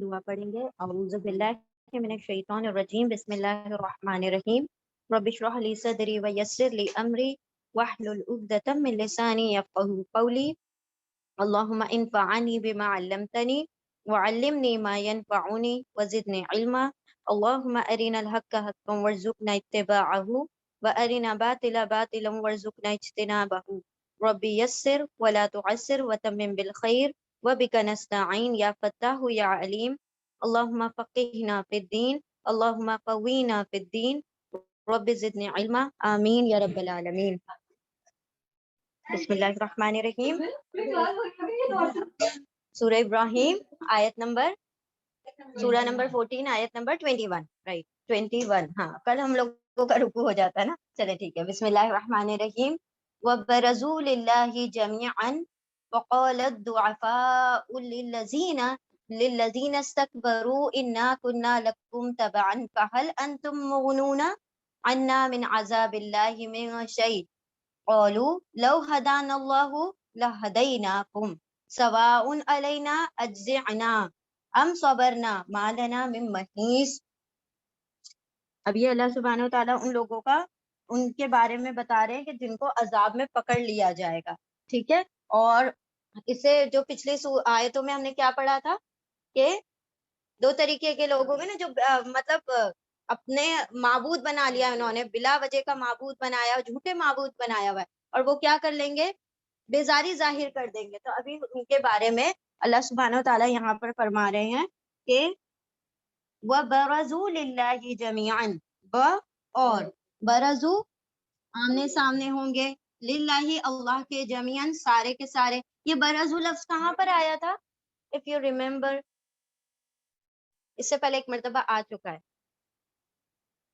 دعا پڑھیں گے. اعوذ باللہ من الشیطان الرجیم. بسم اللہ الرحمن الرحیم. رب اشرح لی صدری ویسر لی امری واحلل عقدۃ من لسانی یفقهوا قولی. اللهم انفعنی بما علمتنی وعلمنی ما ينفعنی وزدنی علما. اللهم ارنا الحق حقا وارزقنا اتباعه وارنا باطلا باطلا وارزقنا اجتنابه. رب یسر ولا تعسر وتمم بالخیر وبك نستعين يا فتاح يا عليم. اللهم فقهنا في الدين اللهم قوينا في الدين رب زدني علما. آمین یا رب العالمین. بسم اللہ الرحمن الرحیم. سورہ ابراہیم آیت نمبر سورہ نمبر 14 آیت نمبر 21 رائٹ 21. ہاں کل ہم لوگوں کا رکوع ہو جاتا ہے نا. چلے ٹھیک ہے. بسم اللہ الرحمن الرحیم. وبرزوا للہ جميعا وقال الضعفاء للذین استكبروا انا كنا لكم تبعا فهل انتم مغنون عنا من عذاب اللہ من شیء قالوا لو هدانا اللہ لهدیناکم سواء علینا اجزعنا ام صبرنا ما لنا من محیص. اب یہ اللہ سبحانہ و تعالیٰ ان لوگوں کا ان کے بارے میں بتا رہے ہیں کہ جن کو عذاب میں پکڑ لیا جائے گا. ٹھیک ہے. اور اسے جو پچھلی آیتوں میں ہم نے کیا پڑھا تھا کہ دو طریقے کے لوگ ہوں گے نا جو مطلب اپنے معبود بنا لیا انہوں نے, بلا وجہ کا معبود بنایا, جھوٹے معبود بنایا ہوا ہے, اور وہ کیا کر لیں گے, بیزاری ظاہر کر دیں گے. تو ابھی ان کے بارے میں اللہ سبحانہ و تعالیٰ یہاں پر فرما رہے ہیں کہ وَبَرَزُوا لِلَّهِ جَمِيعًا, اور برزو آمنے سامنے ہوں گے, للہ اللہ کے, جمیعاً سارے کے سارے. یہ برزو لفظ کہاں پر آیا تھا؟ if you remember, اس سے پہلے ایک مرتبہ آ چکا ہے.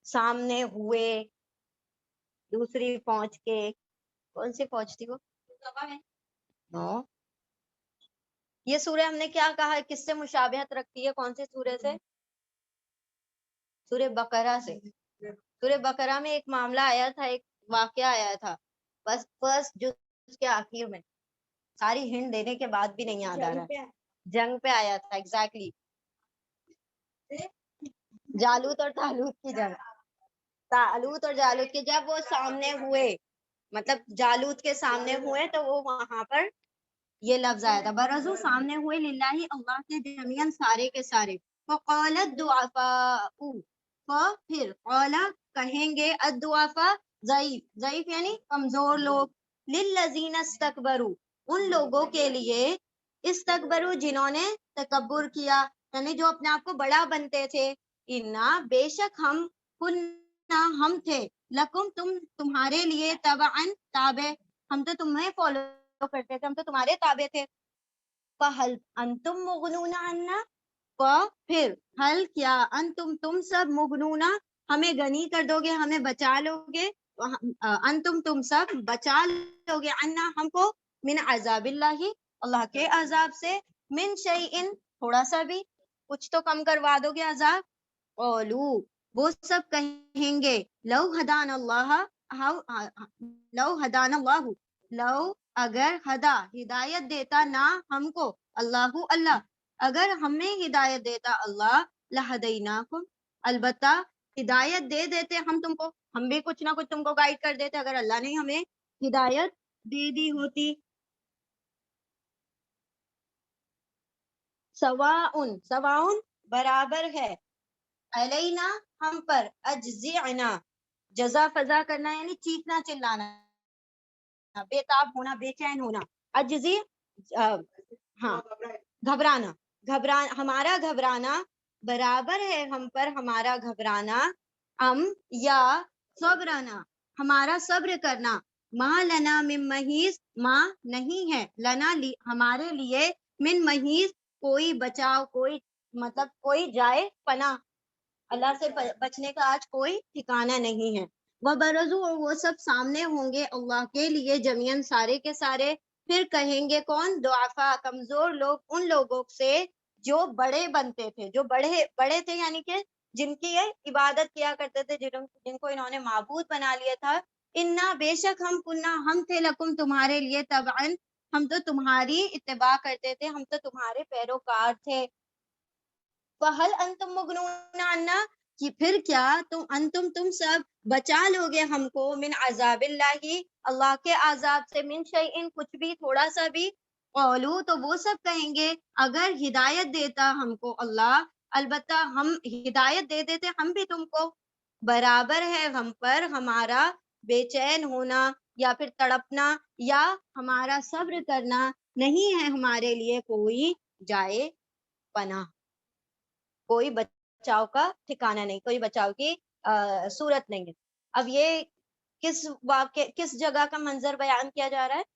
سامنے ہوئے دوسری فوج کے, کون سی فوج تھی وہ؟ نو. یہ سورہ ہم نے کیا کہا, کس سے مشابہت رکھتی ہے, کون سے سورہ سے؟ سورہ بقرہ سے. سورہ بقرہ میں ایک معاملہ آیا تھا, ایک واقعہ آیا تھا, بس فرسٹ جز کے آخر میں, ساری ہنٹ دینے کے بعد بھی نہیں یاد آ رہا. جنگ پہ آیا تھا. ایگزیکٹلی جالوت اور طالوت کی جنگ. طالوت اور جالوت کے جب وہ سامنے ہوئے, مطلب جالوت کے سامنے ہوئے, تو وہ وہاں پر یہ لفظ آیا تھا, برزو سامنے ہوئے, للہ اللہ کے, جمیعاً سارے کے سارے. فقال الضعفاء, پھر قال کہیں گے, الضعفاء ضعیف, ضعیف یعنی کمزور لوگ, للذین استکبروا ان لوگوں کے لیے, استکبروا جنہوں نے تکبر کیا, یعنی جو اپنے آپ کو بڑا بنتے تھے, انا بے شک ہم, کننا ہم تھے, لکم تمہارے لیے, تبعا تابع ہم تو تمہیں فالو کرتے تھے, ہم تو تمہارے تابع تھے. فہل انتم مغنون عنا, پھر حل کیا, انتم تم سب, مغنونا ہمیں غنی کر دو گے, ہمیں بچا لو گے, انتم تم سب بچا لو گے, عنا ہم کو, من عذاب اللہ اللہ کے عذاب سے, من شیئن تھوڑا سا بھی, کچھ تو کم کروا دو گے عذاب. قولو وہ سب کہیں گے, لو ہدان اللہ, لو ہدان اللہ, لو اگر, ہدا ہدایت دیتا نہ ہم کو, اللہ اللہ اگر ہمیں ہدایت دیتا اللہ, لہدیناکم البتہ ہدایت دے دیتے ہم تم کو, ہم بھی کچھ نہ کچھ تم کو گائیڈ کر دیتے اگر اللہ نے ہمیں ہدایت دے دی ہوتی. سواء, سواء برابر ہے, علینا ہم پر, اجزعنا جزا فضا کرنا یعنی چیخنا چلانا, بے تاب ہونا, بے چین ہونا, اجزی ہاں گھبرانا, ہمارا گھبرانا برابر ہے ہم پر, ہمارا گھبرانا, ام یا صبرنا ہمارا صبر کرنا, ما لنا من محیص ما نہیں ہے, لنا ہمارے لیے, من محیص کوئی بچاؤ, کوئی مطلب کوئی جائے پناہ, اللہ سے بچنے کا آج کوئی ٹھکانہ نہیں ہے. وبرزوا اور وہ سب سامنے ہوں گے اللہ کے لیے, جمیعاً سارے کے سارے, پھر کہیں گے کون, ضعفاء کمزور لوگ, ان لوگوں سے جو بڑے بنتے تھے, جو بڑے تھے یعنی کہ جن کی عبادت کیا کرتے تھے, جن کو انہوں نے معبود بنا لیا تھا, انا بے شک ہم, کننا ہم تھے, لکم تمہارے لیے, تبعا ہم تو تمہاری اتباع کرتے تھے, ہم تو تمہارے پیروکار تھے. فہل انتم مغنون عنا، کہ پھر کیا تم سب بچا لوگے ہم کو من عذاب اللہ، اللہ کے عذاب سے، من شیئن کچھ بھی، تھوڑا سا بھی. قولو تو وہ سب کہیں گے اگر ہدایت دیتا ہم کو اللہ، البتہ ہم ہدایت دے دیتے ہم بھی تم کو، برابر ہے ہم پر ہمارا بے چین ہونا یا پھر تڑپنا یا ہمارا صبر کرنا، نہیں ہے ہمارے لیے کوئی جائے پناہ، کوئی بچاؤ کا ٹھکانہ نہیں، کوئی بچاؤ کی صورت نہیں ہے. اب یہ کس جگہ کا منظر بیان کیا جا رہا ہے؟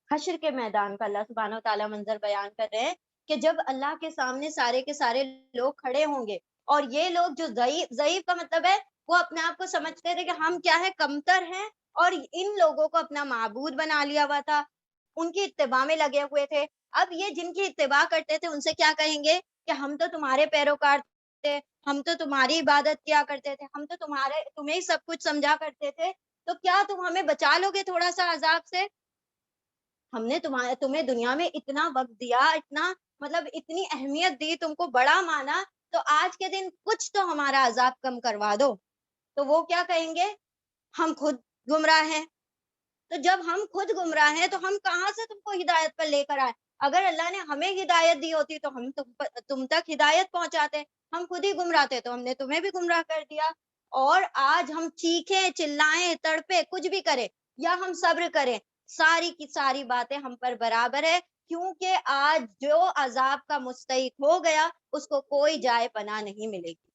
حشر کے میدان کا اللہ سبحانہ و تعالیٰ منظر بیان کر رہے ہیں کہ جب اللہ کے سامنے سارے کے سارے لوگ کھڑے ہوں گے، اور یہ لوگ جو ضعیف کا مطلب ہے وہ اپنے آپ کو سمجھتے تھے کہ ہم کیا ہے، کمتر ہیں، اور ان لوگوں کو اپنا معبود بنا لیا ہوا تھا، ان کی اتباع میں لگے ہوئے تھے. اب یہ جن کی اتباع کرتے تھے ان سے کیا کہیں گے کہ ہم تو تمہارے پیروکار تھے، ہم تو تمہاری عبادت کیا کرتے تھے، ہم تو تمہیں ہی سب کچھ سمجھا کرتے تھے، تو کیا تم ہمیں بچا لو گے تھوڑا سا عذاب سے؟ ہم نے تمہیں دنیا میں اتنا وقت دیا، اتنا مطلب اتنی اہمیت دی، تم کو بڑا مانا، تو آج کے دن کچھ تو ہمارا عذاب کم کروا دو. تو وہ کیا کہیں گے؟ ہم خود گمراہ ہیں. تو جب ہم خود گمراہ ہیں تو ہم کہاں سے تم کو ہدایت پر لے کر آئے؟ اگر اللہ نے ہمیں ہدایت دی ہوتی تو ہم تم تک ہدایت پہنچاتے. ہم خود ہی گمراہ تھے تو ہم نے تمہیں بھی گمراہ کر دیا. اور آج ہم چیخیں، چلائیں، تڑپے، کچھ بھی کریں یا ہم صبر کریں، ساری کی ساری باتیں ہم پر برابر ہے، کیونکہ آج جو عذاب کا مستحق ہو گیا اس کو کوئی جائے پناہ نہیں ملے گی.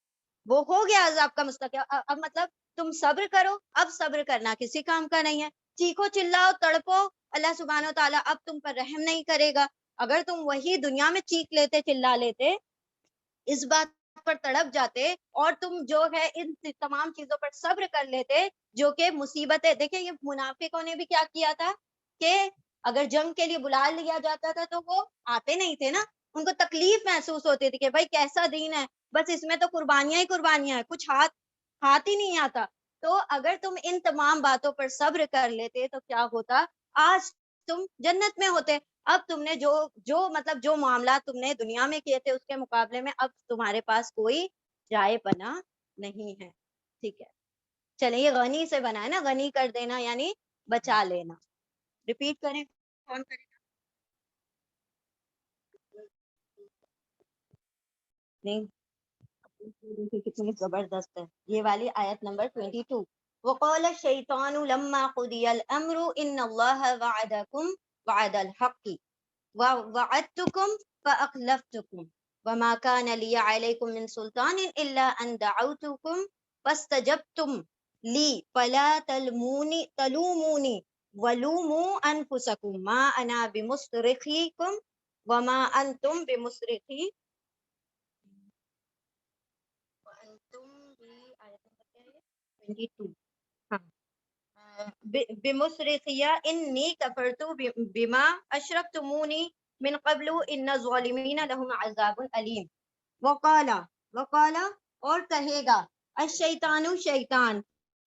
وہ ہو گیا عذاب کا مستحق. اب مطلب تم صبر کرو، اب صبر کرنا کسی کام کا نہیں ہے. چیخو، چلاؤ، تڑپو، اللہ سبحانہ و تعالیٰ اب تم پر رحم نہیں کرے گا. اگر تم وہی دنیا میں چیخ لیتے، چلا لیتے، اس بات پر تڑپ جاتے، اور تم جو ہے ان تمام چیزوں پر صبر کر لیتے جو کہ مصیبتیں. دیکھیں یہ منافقوں نے بھی کیا کیا تھا کہ اگر جنگ کے لیے بلا لیا جاتا تھا تو وہ آتے نہیں تھے نا، ان کو تکلیف محسوس ہوتی تھی کہ بھائی کیسا دین ہے، بس اس میں تو قربانیاں ہی قربانیاں ہیں، کچھ ہاتھ ہی نہیں آتا. تو اگر تم ان تمام باتوں پر صبر کر لیتے تو کیا ہوتا؟ آج تم جنت میں ہوتے. اب تم نے جو معاملات تم نے دنیا میں کیے تھے اس کے مقابلے میں اب تمہارے پاس کوئی جائے پناہ نہیں ہے. ٹھیک ہے، چلیں، یہ غنی سے بنا ہے نا، غنی کر دینا یعنی بچا لینا. ریپیٹ کریں، کون کرے؟ نہیں، کتنی زبردست ہے یہ والی آیت نمبر 22. وقال الشیطان لما قضی الامر ان اللہ وعدکم وعد الحق ووعدتکم فاخلفتکم وما كان لي عليكم من سلطان الا ان دعوتكم فاستجبتم لي فلا تلوموني ولوموا انفسكم ما انا بمصرخكم وما انتم بمصرخي. بمصرخية إني كفرت بما أشركتموني من قبل إن الظالمين لهم عذاب أليم. وقال اور کہے گا الشیطان،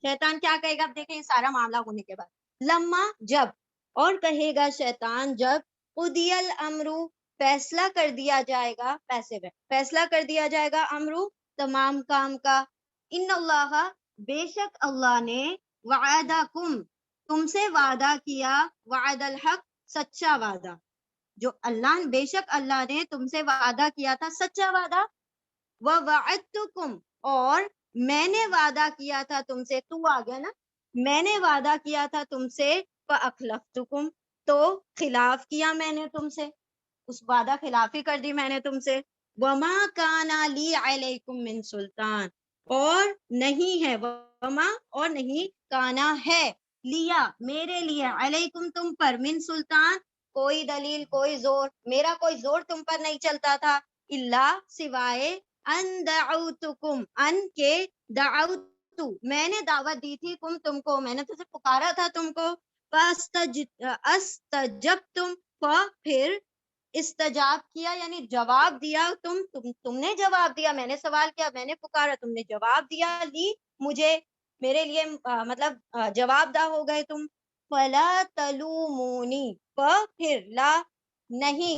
شیطان کیا کہے گا؟ اب دیکھیں یہ سارا معاملہ ہونے کے بعد، لما جب، اور کہے گا شیطان جب، قضی الامر فیصلہ کر دیا جائے گا، فیصلہ کر دیا جائے گا، امرو تمام کام کا، ان اللہ بے شک اللہ نے، وعدکم تم سے وعدہ کیا، وعد الحق سچا وعدہ، جو اللہ، بے شک اللہ نے تم سے وعدہ کیا تھا سچا وعدہ، ووعدتکم اور میں نے وعدہ کیا تھا تم سے، تو آ گیا نا، میں نے وعدہ کیا تھا تم سے، فاخلفتکم تو خلاف کیا میں نے تم سے، اس وعدہ خلافی کر دی میں نے تم سے. وما کان لی علیکم من سلطان اور نہیں ہے، وما اور نہیں، کانا ہے، لیا میرے لیے، علیکم تم پر، من سلطان کوئی دلیل، کوئی زور، میرا کوئی زور تم پر نہیں چلتا تھا، اللہ سوائے ان دعوتکم، ان کے دعوت میں نے دعوت دی تھی تم کو، میں نے تجھے پکارا تھا تم کو، استجبتم پھر استجاب کیا یعنی جواب دیا، تم نے جواب دیا، میں نے سوال کیا، میں نے پکارا، تم نے جواب دیا، لی مجھے، میرے لیے مطلب جواب دہ ہو گئے تم. فلا تلومونی پھر لا نہیں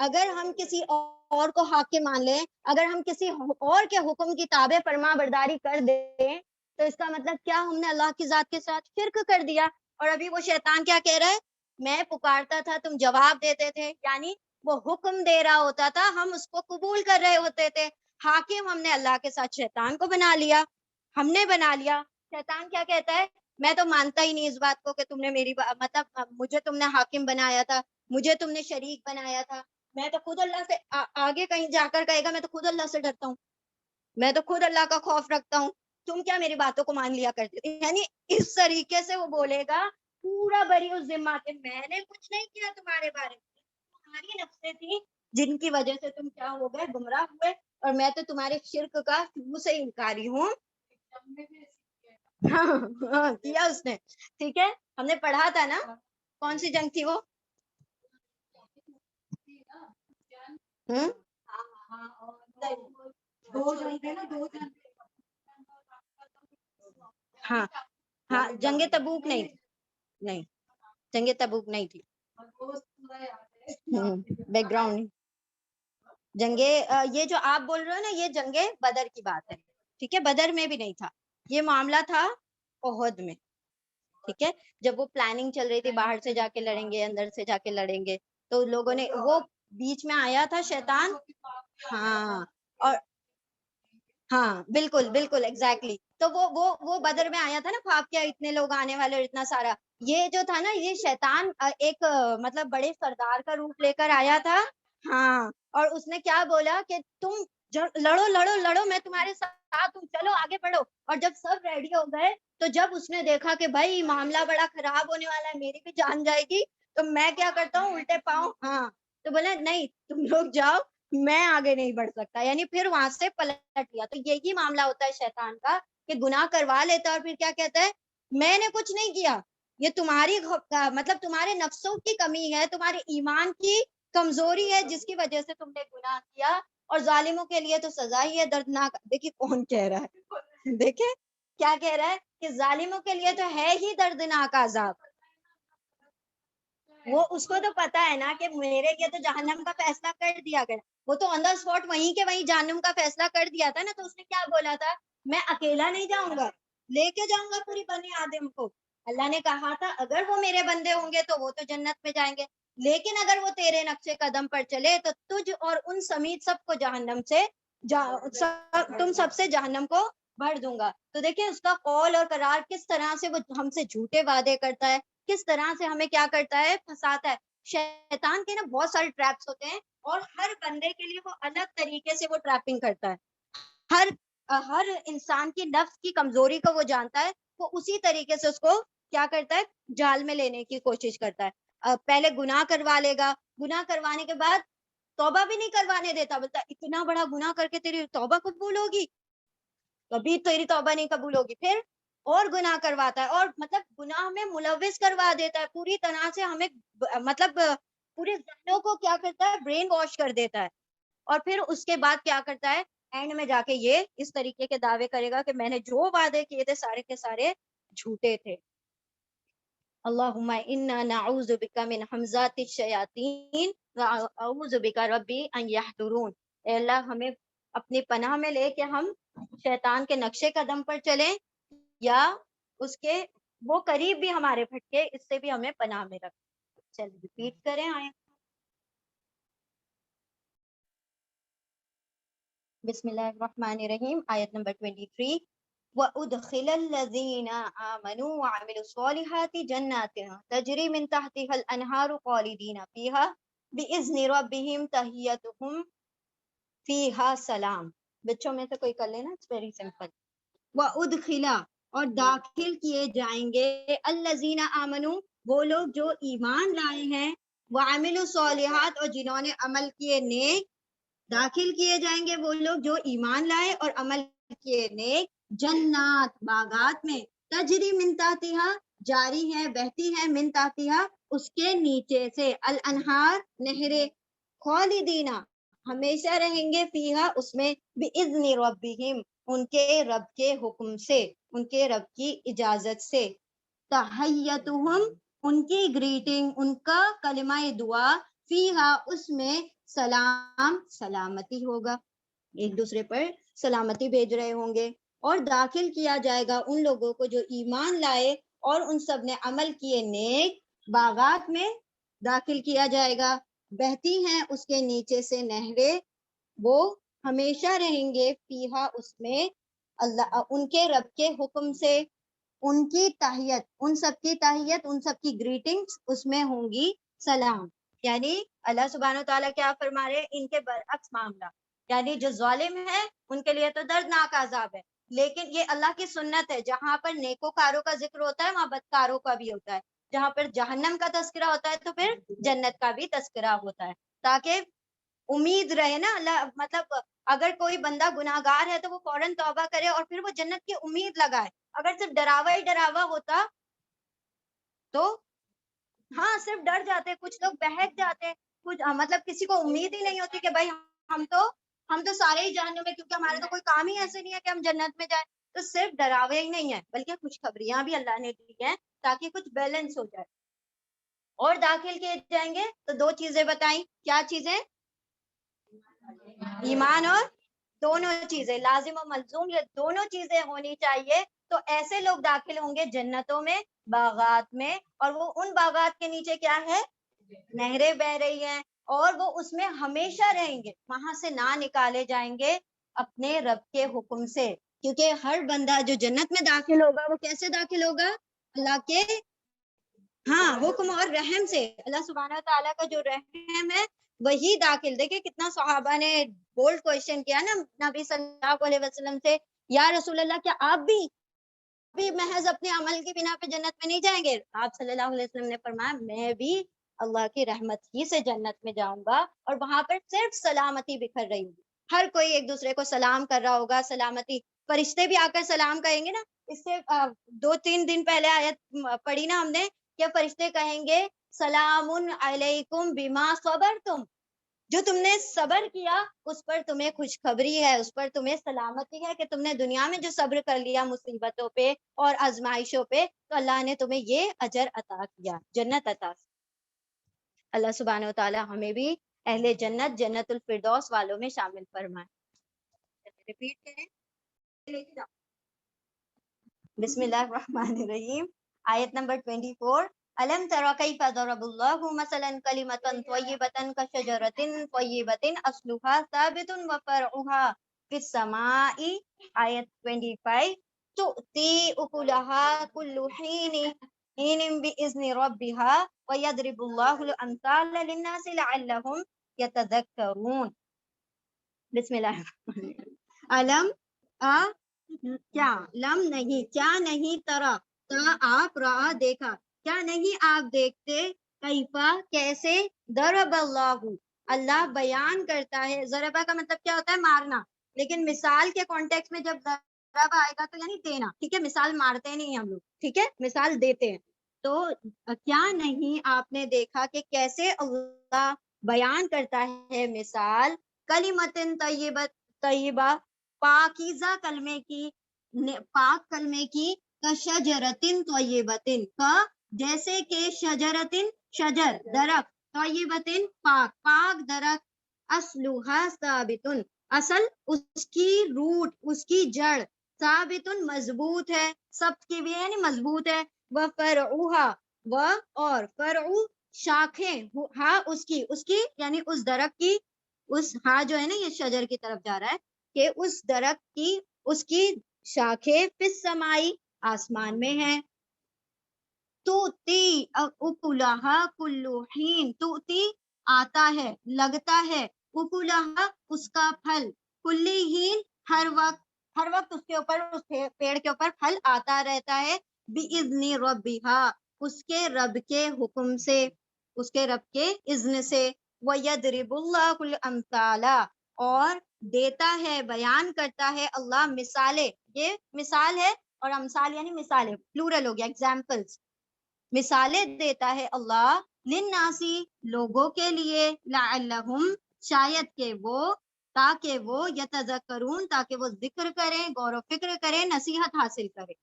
اگر ہم کسی اور کو حاکم مان لیں, اگر ہم کسی اور کے حکم کی تابع فرما برداری کر دیں, تو اس کا مطلب کیا, ہم نے اللہ کی ذات کے ساتھ شرک کر دیا. اور ابھی وہ شیطان کیا کہہ رہا ہے, میں پکارتا تھا تم جواب دیتے تھے, یعنی وہ حکم دے رہا ہوتا تھا, ہم اس کو قبول کر رہے ہوتے تھے. حاکم ہم نے اللہ کے ساتھ شیطان کو بنا لیا, ہم نے بنا لیا. شیطان کیا کہتا ہے, میں تو مانتا ہی نہیں اس بات کو کہ تم نے میری مطلب مجھے تم نے حاکم بنایا تھا, مجھے تم نے شریک بنایا تھا. میں تو خود اللہ سے آگے کہیں جا کر کہے گا, میں تو خود اللہ سے ڈرتا ہوں, میں تو خود اللہ کا خوف رکھتا ہوں, تم کیا میری باتوں کو مان لیا کرتے تھے. یعنی اس طریقے سے وہ بولے گا پورا بری اس ذمہ کہ میں نے کچھ نہیں کیا تمہارے بارے میں, تمہاری نفسیں تھی جن کی وجہ سے تم کیا ہو گئے, گمراہ ہوئے, اور میں تو تمہارے شرک کا شروع سے انکاری ہوں. ہاں کیا اس نے, ٹھیک ہے, ہم نے پڑھا تھا نا, کون سی جنگ تھی وہ, ہاں ہاں جنگ تبوک نہیں, نہیں جنگ تبوک نہیں تھی, بیک گراؤنڈ جنگ یہ جو آپ بول رہے ہو نا, یہ جنگ بدر کی بات ہے, ٹھیک ہے, بدر میں بھی نہیں تھا یہ معاملہ, تھا احد میں, ٹھیک ہے, جب وہ پلاننگ چل رہی تھی باہر سے جا کے لڑیں گے, اندر سے جا کے لڑیں گے, تو لوگوں نے, وہ بیچ میں آیا تھا شیطان. ہاں اور ہاں بالکل بالکل ایگزیکٹلی, تو وہ بدر میں آیا تھا نا, خواب کیا اتنے لوگ آنے والے اور اتنا سارا, یہ جو تھا نا, یہ شیطان ایک مطلب بڑے سردار کا روپ لے کر آیا تھا. ہاں, اور اس نے کیا بولا کہ تم لڑو لڑو لڑو, میں تمہارے ساتھ ہوں, چلو آگے بڑھو. اور جب سب ریڈی ہو گئے, تو جب اس نے دیکھا کہ بھائی معاملہ بڑا خراب ہونے والا ہے, میری بھی جان جائے گی, تو میں کیا کرتا ہوں, الٹے پاؤں, ہاں, تو بولا نہیں تم لوگ جاؤ, میں آگے نہیں بڑھ سکتا. یعنی پھر وہاں سے پلٹ لیا. تو یہی معاملہ ہوتا ہے شیطان کا, کہ گناہ کروا لیتا ہے اور پھر کیا کہتا ہے, میں نے کچھ نہیں کیا, یہ تمہاری مطلب تمہارے نفسوں کی کمی ہے, تمہارے ایمان کی کمزوری ہے, جس کی وجہ سے تم نے گناہ کیا, اور ظالموں کے لیے تو سزا ہی ہے دردناک. دیکھیے کون کہہ رہا ہے, دیکھیں کیا کہہ رہا ہے, کہ ظالموں کے لیے تو ہے ہی دردناک عذاب. وہ اس کو تو پتا ہے نا کہ میرے لیے تو جہنم کا فیصلہ کر دیا گیا, وہ تو آن دا اسپاٹ وہیں کے وہیں جہنم کا فیصلہ کر دیا تھا نا. تو اس نے کیا بولا تھا, میں اکیلا نہیں جاؤں گا, لے کے جاؤں گا پوری بنی آدم کو. اللہ نے کہا تھا اگر وہ میرے بندے ہوں گے تو وہ تو جنت میں جائیں گے, لیکن اگر وہ تیرے نقشے قدم پر چلے تو تجھ اور ان سمیت سب کو جہنم سے تم سب سے جہنم کو بھر دوں گا. تو دیکھیں اس کا قول اور قرار کس طرح سے وہ ہم سے جھوٹے وعدے کرتا ہے, کس طرح سے ہمیں کیا کرتا ہے, پھنساتا ہے. شیطان کے نا بہت سارے ٹریپس ہوتے ہیں, اور ہر بندے کے لیے وہ الگ طریقے سے وہ ٹریپنگ کرتا ہے. ہر انسان کی نفس کی کمزوری کو وہ جانتا ہے, وہ اسی طریقے سے اس کو کیا کرتا ہے, جال میں لینے کی کوشش کرتا ہے. پہلے گناہ کروا لے گا, گناہ کروانے کے بعد توبہ بھی نہیں کروانے دیتا, بولتا اتنا بڑا گناہ کر کے تیری توبہ قبول ہوگی, کبھی تیری توبہ نہیں قبول ہوگی. پھر اور گناہ کرواتا ہے, اور مطلب گناہ میں ملوث کروا دیتا ہے پوری طرح سے, ہمیں مطلب پورے ذہنوں کو کیا کرتا ہے, برین واش کر دیتا ہے. اور پھر اس کے بعد کیا کرتا ہے, اینڈ میں جا کے یہ اس طریقے کے دعوے کرے گا کہ میں نے جو وعدے کیے تھے سارے کے سارے جھوٹے تھے. اللہم انا نعوذ بک من حمزات الشیاطین واعوذ بک ربی ان یحضرون. اے اللہ ہمیں اپنی پناہ میں لے کہ ہم شیطان کے نقشے قدم پر چلیں, یا اس کے وہ قریب بھی ہمارے پھٹکے, اس سے بھی ہمیں پناہ میں رکھ. چل ریپیٹ کریں آیت. بسم اللہ الرحمن الرحیم, آیت نمبر 23. وَأُدْخِلَ الَّذِينَ آمَنُوا وَعَمِلُوا الصَّالِحَاتِ جَنَّاتٍ تَجْرِي مِن تَحْتِهَا الْأَنْهَارُ خَالِدِينَ فِيهَا بِإِذْنِ رَبِّهِمْ تَحِيَّتُهُمْ فِيهَا سَلَام. بچوں میں سے کوئی کر لینا, اٹس ویری سمپل. وَأُدْخِلَ, اور داخل کیے جائیں گے, الَّذِينَ آمَنُوا, وہ لوگ جو ایمان لائے ہیں, وَعَمِلُوا الصَّالِحَاتِ, اور جنہوں نے عمل کیے نیک, داخل کیے جائیں گے وہ لوگ جو ایمان لائے اور عمل کیے نیک, جنات, باغات میں, تجری من تحتہا, جاری ہے بہتی ہے, من تحتہا, اس کے نیچے سے, الانہار, نہریں, خالدین, ہمیشہ رہیں گے, فیہا, اس میں, باذن ربہم, ان کے رب کے حکم سے, ان کے رب کی اجازت سے, تحیتہم, ان کی گریٹنگ, ان کا کلمہ دعا, فیہا, اس میں, سلام سلامتی ہوگا، ایک دوسرے پر سلامتی بھیج رہے ہوں گے. اور داخل کیا جائے گا ان لوگوں کو جو ایمان لائے اور ان سب نے عمل کیے نیک، باغات میں داخل کیا جائے گا، بہتی ہیں اس کے نیچے سے نہریں، وہ ہمیشہ رہیں گے فیہا اس میں، اللہ ان کے رب کے حکم سے. ان کی تحیت، ان سب کی تحیت، ان سب کی گریٹنگز اس میں ہوں گی سلام. یعنی اللہ سبحانہ و تعالیٰ کیا فرما رہے ہیں، ان کے برعکس معاملہ، یعنی جو ظالم ہے ان کے لیے تو دردناک عذاب ہے، لیکن یہ اللہ کی سنت ہے، جہاں پر نیکوکاروں کا ذکر ہوتا ہے وہاں بدکاروں کا بھی ہوتا ہے، جہاں پر جہنم کا تذکرہ ہوتا ہے تو پھر جنت کا بھی تذکرہ ہوتا ہے، تاکہ امید رہے نا. اللہ مطلب اگر کوئی بندہ گناہگار ہے تو وہ فوراً توبہ کرے اور پھر وہ جنت کی امید لگائے. اگر صرف ڈراوا ہی ڈراوا ہوتا تو ہاں صرف ڈر جاتے، کچھ لوگ بہک جاتے، کچھ مطلب کسی کو امید ہی نہیں ہوتی کہ بھائی ہم تو سارے ہی جہنم میں، کیونکہ ہمارا تو کوئی کام ہی ایسے نہیں ہے کہ ہم جنت میں جائیں. تو صرف ڈراوے ہی نہیں ہے بلکہ خوشخبریاں بھی اللہ نے دی ہیں تاکہ کچھ بیلنس ہو جائے. اور داخل کیے جائیں گے تو دو چیزیں بتائیں، کیا چیزیں؟ ایمان اور دونوں چیزیں لازم و ملزوم، یہ دونوں چیزیں ہونی چاہیے. تو ایسے لوگ داخل ہوں گے جنتوں میں، باغات میں، اور وہ ان باغات کے نیچے کیا ہے، نہریں بہ رہی ہیں، اور وہ اس میں ہمیشہ رہیں گے، وہاں سے نہ نکالے جائیں گے اپنے رب کے حکم سے. کیونکہ ہر بندہ جو جنت میں داخل ہوگا وہ کیسے داخل ہوگا؟ اللہ کے حکم اور رحم سے. اللہ سبحانہ تعالیٰ کا جو رحم ہے وہی داخل. دیکھیں کتنا صحابہ نے بولڈ کوشچن کیا نا نبی صلی اللہ علیہ وسلم سے، یا رسول اللہ کیا آپ بھی محض اپنے عمل کی بنا پہ جنت میں نہیں جائیں گے؟ آپ صلی اللہ علیہ وسلم نے فرمایا میں بھی اللہ کی رحمت ہی سے جنت میں جاؤں گا، اور وہاں پر صرف سلامتی بکھر رہی ہوگی، ہر کوئی ایک دوسرے کو سلام کر رہا ہوگا، سلامتی. فرشتے بھی آ کر سلام کہیں گے نا. اس سے 2-3 دن پہلے آیت پڑھی نا ہم نے، کہ فرشتے کہیں گے سلام علیکم بما صبرتم، جو تم نے صبر کیا اس پر تمہیں خوشخبری ہے، اس پر تمہیں سلامتی ہے کہ تم نے دنیا میں جو صبر کر لیا مصیبتوں پہ اور آزمائشوں پہ، تو اللہ نے تمہیں یہ اجر عطا کیا، جنت عطا. اللہ سبحانہ و تعالی ہمیں بھی اہل جنت، جنت الفردوس والوں میں شامل فرمائے. ریپیٹ کریں، بسم اللہ الرحمن الرحیم. آیت نمبر 24. الم تر کیف ضرب اللہ مثلا کلمۃ طیبۃ کشجرۃ طیبۃ اصلها ثابت وفرعها فی السماء. آیت 25. تؤتی اکلها کل حین بإذن ربها ویضرب اللہ الامثال للناس لعلهم یتذکرون. بسم اللہ الرحمن الرحیم. علم کیا، لم نہیں، کیا نہیں، ترا تا آپ، رہا دیکھا، کیا نہیں آپ دیکھتے، کیفا کیسے، ضرب اللہ اللہ بیان کرتا ہے. ضربہ کا مطلب کیا ہوتا ہے؟ مارنا، لیکن مثال کے کانٹیکس میں جب ضرب آئے گا تو یعنی دینا، ٹھیک ہے، مثال مارتے نہیں ہم لوگ، ٹھیک ہے، مثال دیتے ہیں. تو کیا نہیں آپ نے دیکھا کہ کیسے اللہ بیان کرتا ہے مثال، کلمتن طیبہ پاکیزہ کلمے کی، پاک کلمے کی، کشجرتن طیبتن کا جیسے کہ شجرتن شجر درخت، طیبتن پاک درخت، اصلها ثابتن اصل اس کی روٹ، اس کی جڑ، ثابتن مضبوط ہے، سب کی بھی یعنی مضبوط ہے، وفرعها اور فرع شاخیں، اس کی یعنی اس درخت کی، اس جو ہے نا یہ شجر کی طرف جا رہا ہے کہ اس درخت کی، اس کی شاخیں فی السمائی آسمان میں ہیں. توتی اکلہا کل حین، توتی آتا ہے، لگتا ہے، اکلہا اس کا پھل، کل حین ہر وقت اس کے اوپر، اس پیڑ کے اوپر پھل آتا رہتا ہے، باذن ربہا اس کے رب کے حکم سے، اس کے رب کے اذن سے. وَيَضْرِبُ اللَّهُ الْأَمْثَالَ اور دیتا ہے، بیان کرتا ہے اللہ مثالیں، یہ مثال ہے، اور امثال یعنی مثالیں، پلورل ہو گیا، ایگزامپلس، مثالیں دیتا ہے اللہ، للناسی لوگوں کے لیے، لعلہم شاید کہ وہ، تاکہ وہ، یتذکرون تاکہ وہ ذکر کریں، غور و فکر کریں، نصیحت حاصل کریں.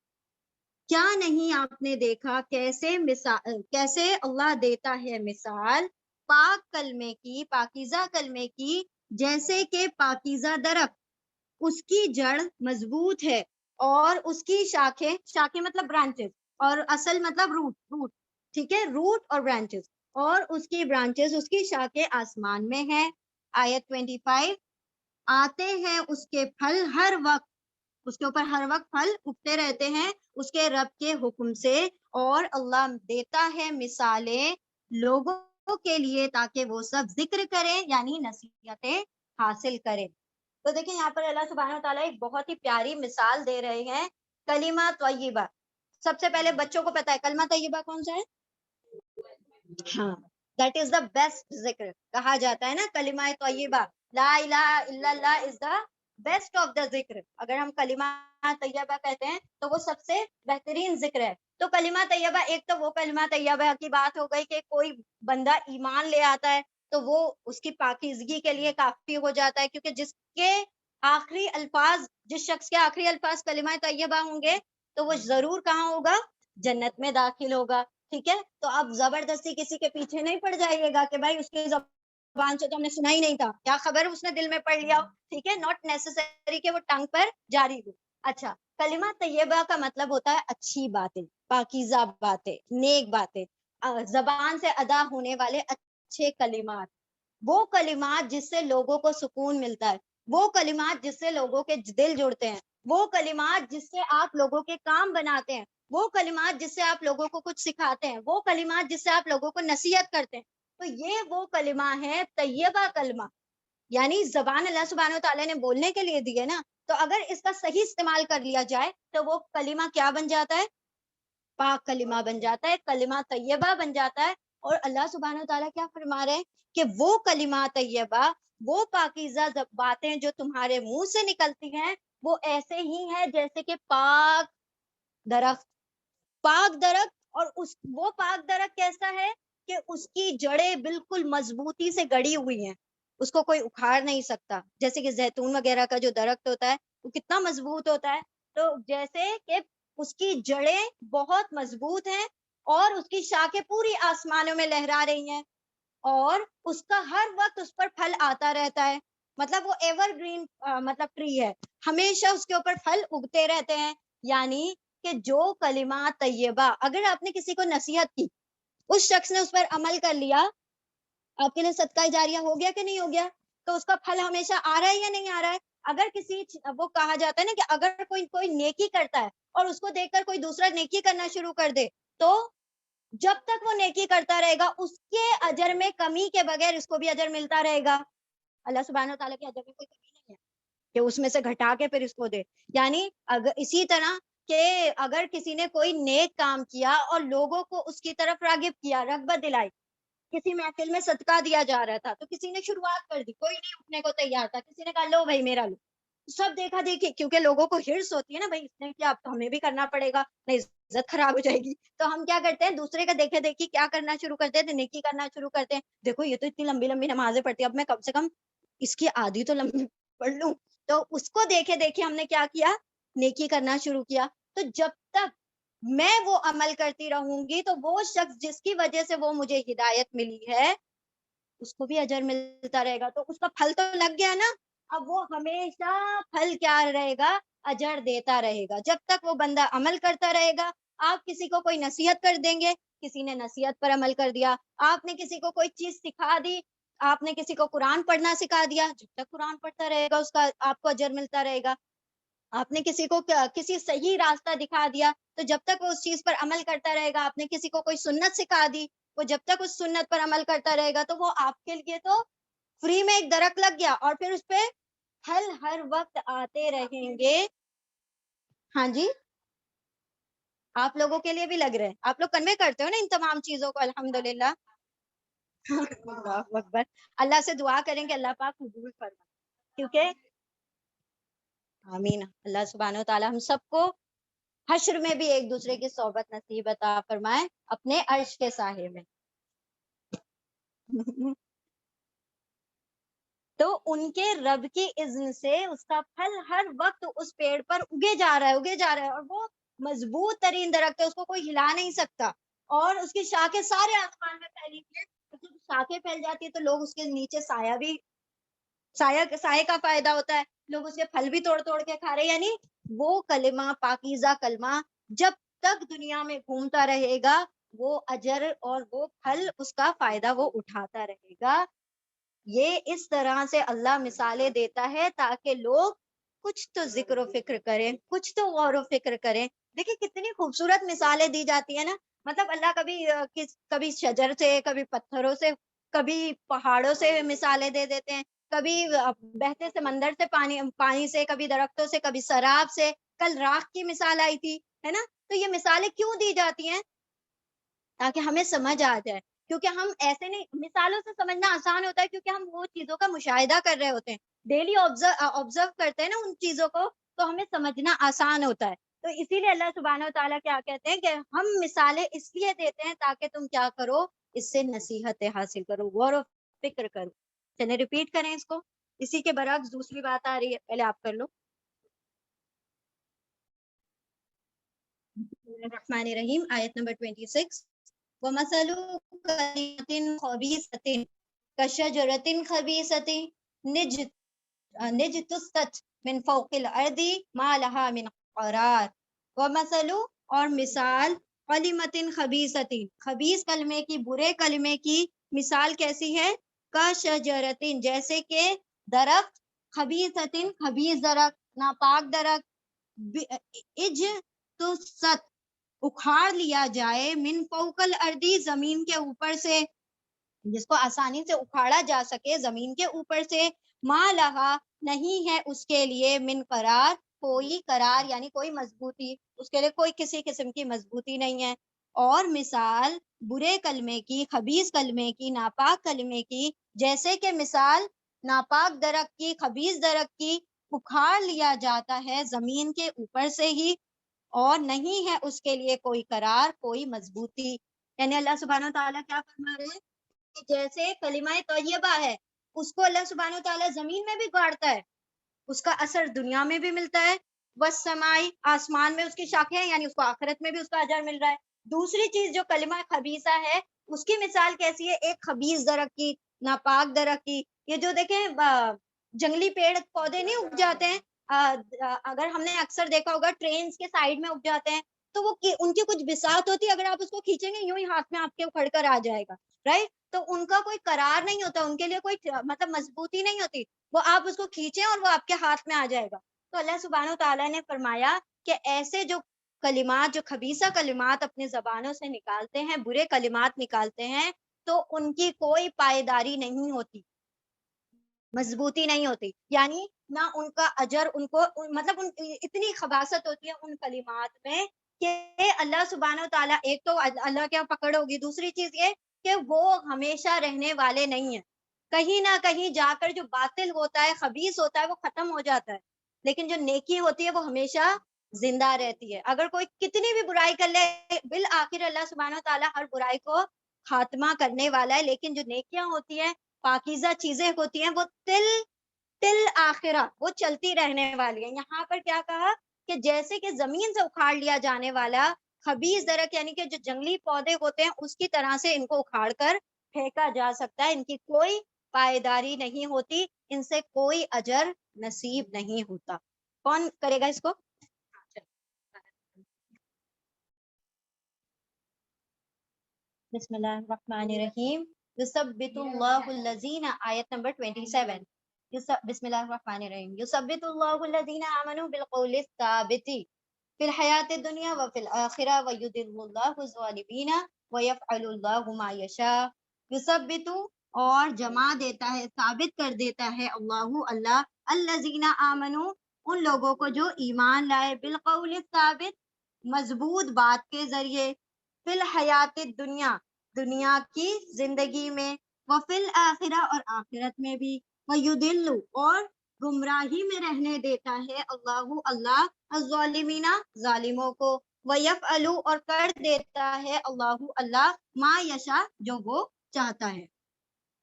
کیا نہیں آپ نے دیکھا کیسے اللہ دیتا ہے مثال، پاک کلمے کی، پاکیزہ کلمے کی، جیسے کہ پاکیزہ درخت، اس کی جڑ مضبوط ہے اور اس کی شاخیں مطلب برانچز، اور اصل مطلب روٹ، ٹھیک ہے، روٹ اور برانچز، اور اس کی برانچز، اس کی شاخیں آسمان میں ہیں. آیت 25، آتے ہیں اس کے پھل ہر وقت، اس کے اوپر ہر وقت پھل اگتے رہتے ہیں اس کے رب کے حکم سے، اور اللہ دیتا ہے مثالیں لوگوں کے لیے تاکہ وہ سب ذکر کریں، یعنی نصیحتیں حاصل کریں. تو دیکھیں یہاں پر اللہ سبحانہ و تعالیٰ ایک بہت ہی پیاری مثال دے رہے ہیں. کلمہ طیبہ، سب سے پہلے بچوں کو پتا ہے کلمہ طیبہ کون سا ہے؟ ہاں، دیٹ از دا بیسٹ ذکر. کہا جاتا ہے نا کلمہ طیبہ، لا الہ الا اللہ از دا بیسٹ آف دا ذکر. اگر ہم کلمہ طیبہ کہتے ہیں تو وہ سب سے بہترین ذکر ہے. تو کلمہ طیبہ، ایک تو وہ کلمہ طیبہ کی بات ہو گئی کہ کوئی بندہ ایمان لے آتا ہے تو وہ اس کی پاکیزگی کے لیے کافی ہو جاتا ہے، کیونکہ جس کے آخری الفاظ، جس شخص کے آخری الفاظ کلمہ طیبہ ہوں گے تو وہ ضرور کہاں ہوگا؟ جنت میں داخل ہوگا. ٹھیک ہے، تو آپ زبردستی کسی کے پیچھے نہیں پڑ جائیے گا کہ بھائی اس کی زبان سے تو ہم نے سنا ہی نہیں تھا، کیا خبر اس نے دل میں پڑھ لیا ہو. ٹھیک ہے، ناٹ نیسیسری کہ وہ ٹنگ پر جاری ہو. اچھا، کلمہ طیبہ کا مطلب ہوتا ہے اچھی باتیں، پاکیزہ باتیں، نیک باتیں، زبان سے ادا ہونے والے اچھے کلمات، وہ کلمات جس سے لوگوں کو سکون ملتا ہے، وہ کلمات جس سے لوگوں کے دل جڑتے ہیں، وہ کلمات جس سے آپ لوگوں کے کام بناتے ہیں، وہ کلمات جس سے آپ لوگوں کو کچھ سکھاتے ہیں، وہ کلمات جس سے آپ لوگوں کو نصیحت کرتے ہیں. تو یہ وہ کلمہ ہے طیبہ کلمہ، یعنی زبان اللہ سبحانہ و تعالیٰ نے بولنے کے لیے دی ہے نا، تو اگر اس کا صحیح استعمال کر لیا جائے تو وہ کلمہ کیا بن جاتا ہے؟ پاک کلمہ بن جاتا ہے، کلمہ طیبہ بن جاتا ہے. اور اللہ سبحانہ و تعالیٰ کیا فرما رہے ہیں کہ وہ کلمہ طیبہ، وہ پاکیزہ باتیں جو تمہارے منہ سے نکلتی ہیں وہ ایسے ہی ہیں جیسے کہ پاک درخت. پاک درخت، اور وہ پاک درخت کیسا ہے کہ اس کی جڑیں بالکل مضبوطی سے گڑی ہوئی ہیں، اس کو کوئی اکھاڑ نہیں سکتا. جیسے کہ زیتون وغیرہ کا جو درخت ہوتا ہے وہ کتنا مضبوط ہوتا ہے، تو جیسے کہ اس کی جڑیں بہت مضبوط ہیں اور اس کی شاخیں پوری آسمانوں میں لہرا رہی ہیں، اور اس کا ہر وقت اس پر پھل آتا رہتا ہے. مطلب وہ ایور گرین مطلب ٹری ہے، ہمیشہ اس کے اوپر پھل اگتے رہتے ہیں. یعنی کہ جو کلمہ طیبہ، اگر آپ نے کسی کو نصیحت کی، اس شخص نے اس پر عمل کر لیا، آپ کے لیے صدقہ جاریہ ہو گیا کہ نہیں ہو گیا؟ تو اس کا پھل ہمیشہ آ رہا ہے یا نہیں آ رہا ہے؟ اگر وہ کہا جاتا ہے نا کہ اگر کوئی نیکی کرتا ہے اور اس کو دیکھ کر کوئی دوسرا نیکی کرنا شروع کر دے، تو جب تک وہ نیکی کرتا رہے گا اس کے اجر میں کمی کے بغیر اس کو بھی اجر ملتا رہے گا. اللہ سبحانہ وتعالیٰ کے اجر میں کوئی کمی نہیں ہے کہ اس میں سے گھٹا کے پھر اس کو دے. یعنی اسی طرح کہ اگر کسی نے کوئی نیک کام کیا اور لوگوں کو اس کی طرف راغب کیا، رغبت دلائی، کسی محفل میں صدقہ دیا جا رہا تھا تو کسی نے شروعات کر دی، کوئی نہیں اٹھنے کو تیار تھا، کسی نے کہا لو بھائی میرا لو، سب دیکھا دیکھی، کیونکہ لوگوں کو ہرس ہوتی ہے نا، بھائی اس نے کیا اب تو ہمیں بھی کرنا پڑے گا، نہیں عزت خراب ہو جائے گی. تو ہم کیا کرتے ہیں؟ دوسرے کا دیکھے دیکھی کیا کرنا شروع کرتے ہیں؟ نیکی کرنا شروع کرتے ہیں. دیکھو یہ تو اتنی لمبی لمبی نمازیں پڑھتی ہے، اب میں کم سے کم اس کی آدھی تو لمبی پڑھ لوں. تو اس کو دیکھے دیکھے ہم نے کیا کیا؟ نیکی کرنا شروع کیا. تو جب تک میں وہ عمل کرتی رہوں گی تو وہ شخص جس کی وجہ سے وہ مجھے ہدایت ملی ہے اس کو بھی اجر ملتا رہے گا. تو اس کا پھل تو لگ گیا نا، اب وہ ہمیشہ پھل کیا رہے گا؟ اجر دیتا رہے گا جب تک وہ بندہ عمل کرتا رہے گا. آپ کسی کو کوئی نصیحت کر دیں گے، کسی نے نصیحت پر عمل کر دیا، آپ نے کسی کو کوئی چیز سکھا دی، آپ نے کسی کو قرآن پڑھنا سکھا دیا، جب تک قرآن پڑھتا رہے گا اس کا آپ کو اجر ملتا رہے گا. آپ نے کسی کو کسی صحیح راستہ دکھا دیا تو جب تک وہ اس چیز پر عمل کرتا رہے گا. آپ نے کسی کو کوئی سنت سکھا دی، وہ جب تک اس سنت پر عمل کرتا رہے گا تو وہ آپ کے لیے تو فری میں ایک درخت لگ گیا، اور پھر اس پہ پھل ہر وقت آتے رہیں گے. ہاں جی، آپ لوگوں کے لیے بھی لگ رہے ہیں، آپ لوگ کنوے کرتے ہو نا ان تمام چیزوں کو، الحمدللہ. اللہ اکبر. اللہ سے دعا کریں کہ اللہ پاک قبول فرمائے، کیونکہ آمین. اللہ سبحانہ و تعالی ہم سب کو حشر میں بھی ایک دوسرے کی صحبت نصیب عطا فرمائے اپنے عرش کے سائے میں. تو ان کے رب کی اذن سے اس کا پھل ہر وقت اس پیڑ پر اگے جا رہا ہے، اور وہ مضبوط ترین درخت ہے، اس کو کوئی ہلا نہیں سکتا، اور اس کی شاخیں سارے آسمان میں پھیلی ہوئی ہیں. جب شاخیں پھیل جاتی ہے تو لوگ اس کے نیچے سایہ کا فائدہ ہوتا ہے، لوگ اس کے پھل بھی توڑ توڑ کے کھا رہے ہیں. یعنی وہ کلمہ، پاکیزہ کلمہ جب تک دنیا میں گھومتا رہے گا وہ اجر اور وہ پھل، اس کا فائدہ وہ اٹھاتا رہے گا. یہ اس طرح سے اللہ مثالیں دیتا ہے تاکہ لوگ کچھ تو ذکر و فکر کریں، کچھ تو غور و فکر کریں. دیکھیں کتنی خوبصورت مثالیں دی جاتی ہیں نا. مطلب اللہ کبھی شجر سے، کبھی پتھروں سے، کبھی پہاڑوں سے مثالیں دے دیتے ہیں، کبھی بہتے سمندر سے، پانی سے، کبھی درختوں سے، کبھی سراب سے. کل راکھ کی مثال آئی تھی، ہے نا. تو یہ مثالیں کیوں دی جاتی ہیں؟ تاکہ ہمیں سمجھ آ جائے. کیونکہ ہم ایسے نہیں، مثالوں سے سمجھنا آسان ہوتا ہے کیونکہ ہم وہ چیزوں کا مشاہدہ کر رہے ہوتے ہیں، ڈیلی آبزرو کرتے ہیں نا ان چیزوں کو، تو ہمیں سمجھنا آسان ہوتا ہے. تو اسی لیے اللہ سبحانہ و تعالیٰ کیا کہتے ہیں کہ ہم مثالیں اس لیے دیتے ہیں تاکہ تم کیا کرو، اس سے نصیحتیں حاصل کرو، غور و فکر کرو. چلیں ریپیٹ کریں اس کو. اسی کے برعکس دوسری بات آ رہی ہے، پہلے آپ کر لو. الرحمن الرحیم، آیت نمبر 26. وَمَثَلُ كَلِمَةٍ خَبِيثَةٍ كَشَجَرَةٍ خَبِيثَةٍ نجتثت من فوق الارض ما لها من قرار. ومثل، اور مثال، کلمۃ خبیثۃ، خبیث کلمے کی، برے کلمے کی مثال کیسی ہے؟ کشجرۃ، جیسے کہ درخت، خبیثۃ، خبیث درخت، ناپاک درخت، اجتثت، اکھاڑ لیا جائے، من فوق الارض، زمین کے اوپر سے، جس کو آسانی سے اکھاڑا جا سکے زمین کے اوپر سے. ما لہا، نہیں ہے اس کے لیے، من قرار، کوئی قرار یعنی کوئی مضبوطی، اس کے لیے کوئی کسی قسم کی مضبوطی نہیں ہے. اور مثال برے کلمے کی، خبیث کلمے کی، ناپاک کلمے کی، جیسے کہ مثال ناپاک درخت کی، خبیث درخت کی، اکھاڑ لیا جاتا ہے زمین کے اوپر سے ہی، اور نہیں ہے اس کے لیے کوئی قرار، کوئی مضبوطی. یعنی اللہ سبحانہ تعالیٰ کیا فرما رہے ہیں کہ جیسے کلمہ طیبہ ہے، اس کو اللہ سبحانہ تعالیٰ زمین میں بھی گاڑتا ہے، اس کا اثر دنیا میں بھی ملتا ہے. والسمائی، آسمان میں اس کی شاخیں ہیں، یعنی اس کو آخرت میں بھی اس کا اجر مل رہا ہے. دوسری چیز جو کلمہ خبیثہ ہے، اس کی مثال کیسی ہے؟ ایک خبیث درخت کی، ناپاک درخت کی. یہ جو دیکھیں جنگلی پیڑ پودے نہیں اگ جاتے ہیں، اگر ہم نے اکثر دیکھا ہوگا ٹرینز کے سائیڈ میں اگ جاتے ہیں، تو وہ ان کی کچھ بساط ہوتی ہے، اگر آپ اس کو کھینچیں گے یوں ہی ہاتھ میں آپ کے اکھڑ کر آ جائے گا، رائٹ. تو ان کا کوئی قرار نہیں ہوتا، ان کے لیے کوئی مطلب مضبوطی نہیں ہوتی، وہ آپ اس کو کھینچیں اور وہ آپ کے ہاتھ میں آ جائے گا. تو اللہ سبحانہ تعالیٰ نے فرمایا کہ ایسے جو کلمات، جو خبیثہ کلمات اپنے زبانوں سے نکالتے ہیں، برے کلمات نکالتے ہیں، تو ان کی کوئی پائیداری نہیں ہوتی، مضبوطی نہیں ہوتی. یعنی نہ ان کا اجر، ان کو مطلب اتنی خباثت ہوتی ہے ان کلمات میں کہ اللہ سبحانہ و تعالیٰ، ایک تو اللہ کیا پکڑ ہوگی، دوسری چیز یہ کہ وہ ہمیشہ رہنے والے نہیں ہیں. کہیں نہ کہیں جا کر جو باطل ہوتا ہے، خبیث ہوتا ہے، وہ ختم ہو جاتا ہے، لیکن جو نیکی ہوتی ہے وہ ہمیشہ زندہ رہتی ہے. اگر کوئی کتنی بھی برائی کر لے، بالآخر اللہ سبحانہ و تعالیٰ ہر برائی کو خاتمہ کرنے والا ہے. لیکن جو نیکیاں ہوتی ہیں، پاکیزہ چیزیں ہوتی ہیں، وہ تل آخرہ، وہ چلتی رہنے والی ہیں. یہاں پر کیا کہا کہ جیسے کہ زمین سے اکھاڑ لیا جانے والا خبیث درخت، یعنی کہ جو جنگلی پودے ہوتے ہیں، اس کی طرح سے ان کو اکھاڑ کر پھینکا جا سکتا ہے. ان کی کوئی پائیداری نہیں ہوتی، ان سے کوئی اجر نصیب نہیں ہوتا. کون کرے گا اس کو؟ بسم اللہ الرحمن الرحیم. یثبت اللہ الذین، آیت نمبر 27. بسم اللہ الرحمن الرحیم. یثبت اللہ الذین آمنوا بالقول الثابت فی الحیات الدنیا وفی الآخرہ ویضل اللہ الظالمین ویفعل اللہ ما یشاء. یثبت، اور جمع دیتا ہے، ثابت کر دیتا ہے اللہ الذین آمنوا، ان لوگوں کو جو ایمان لائے، بالقول الثابت، مضبوط بات کے ذریعے، فی الحیات الدنیا، دنیا کی زندگی میں، وفی الآخرہ، اور آخرت میں بھی، ویضل، اور گمراہی میں رہنے دیتا ہے اللہ الظالمین، ظالموں کو، ویفعل، اور کر دیتا ہے اللہ ما یشاء، جو وہ چاہتا ہے.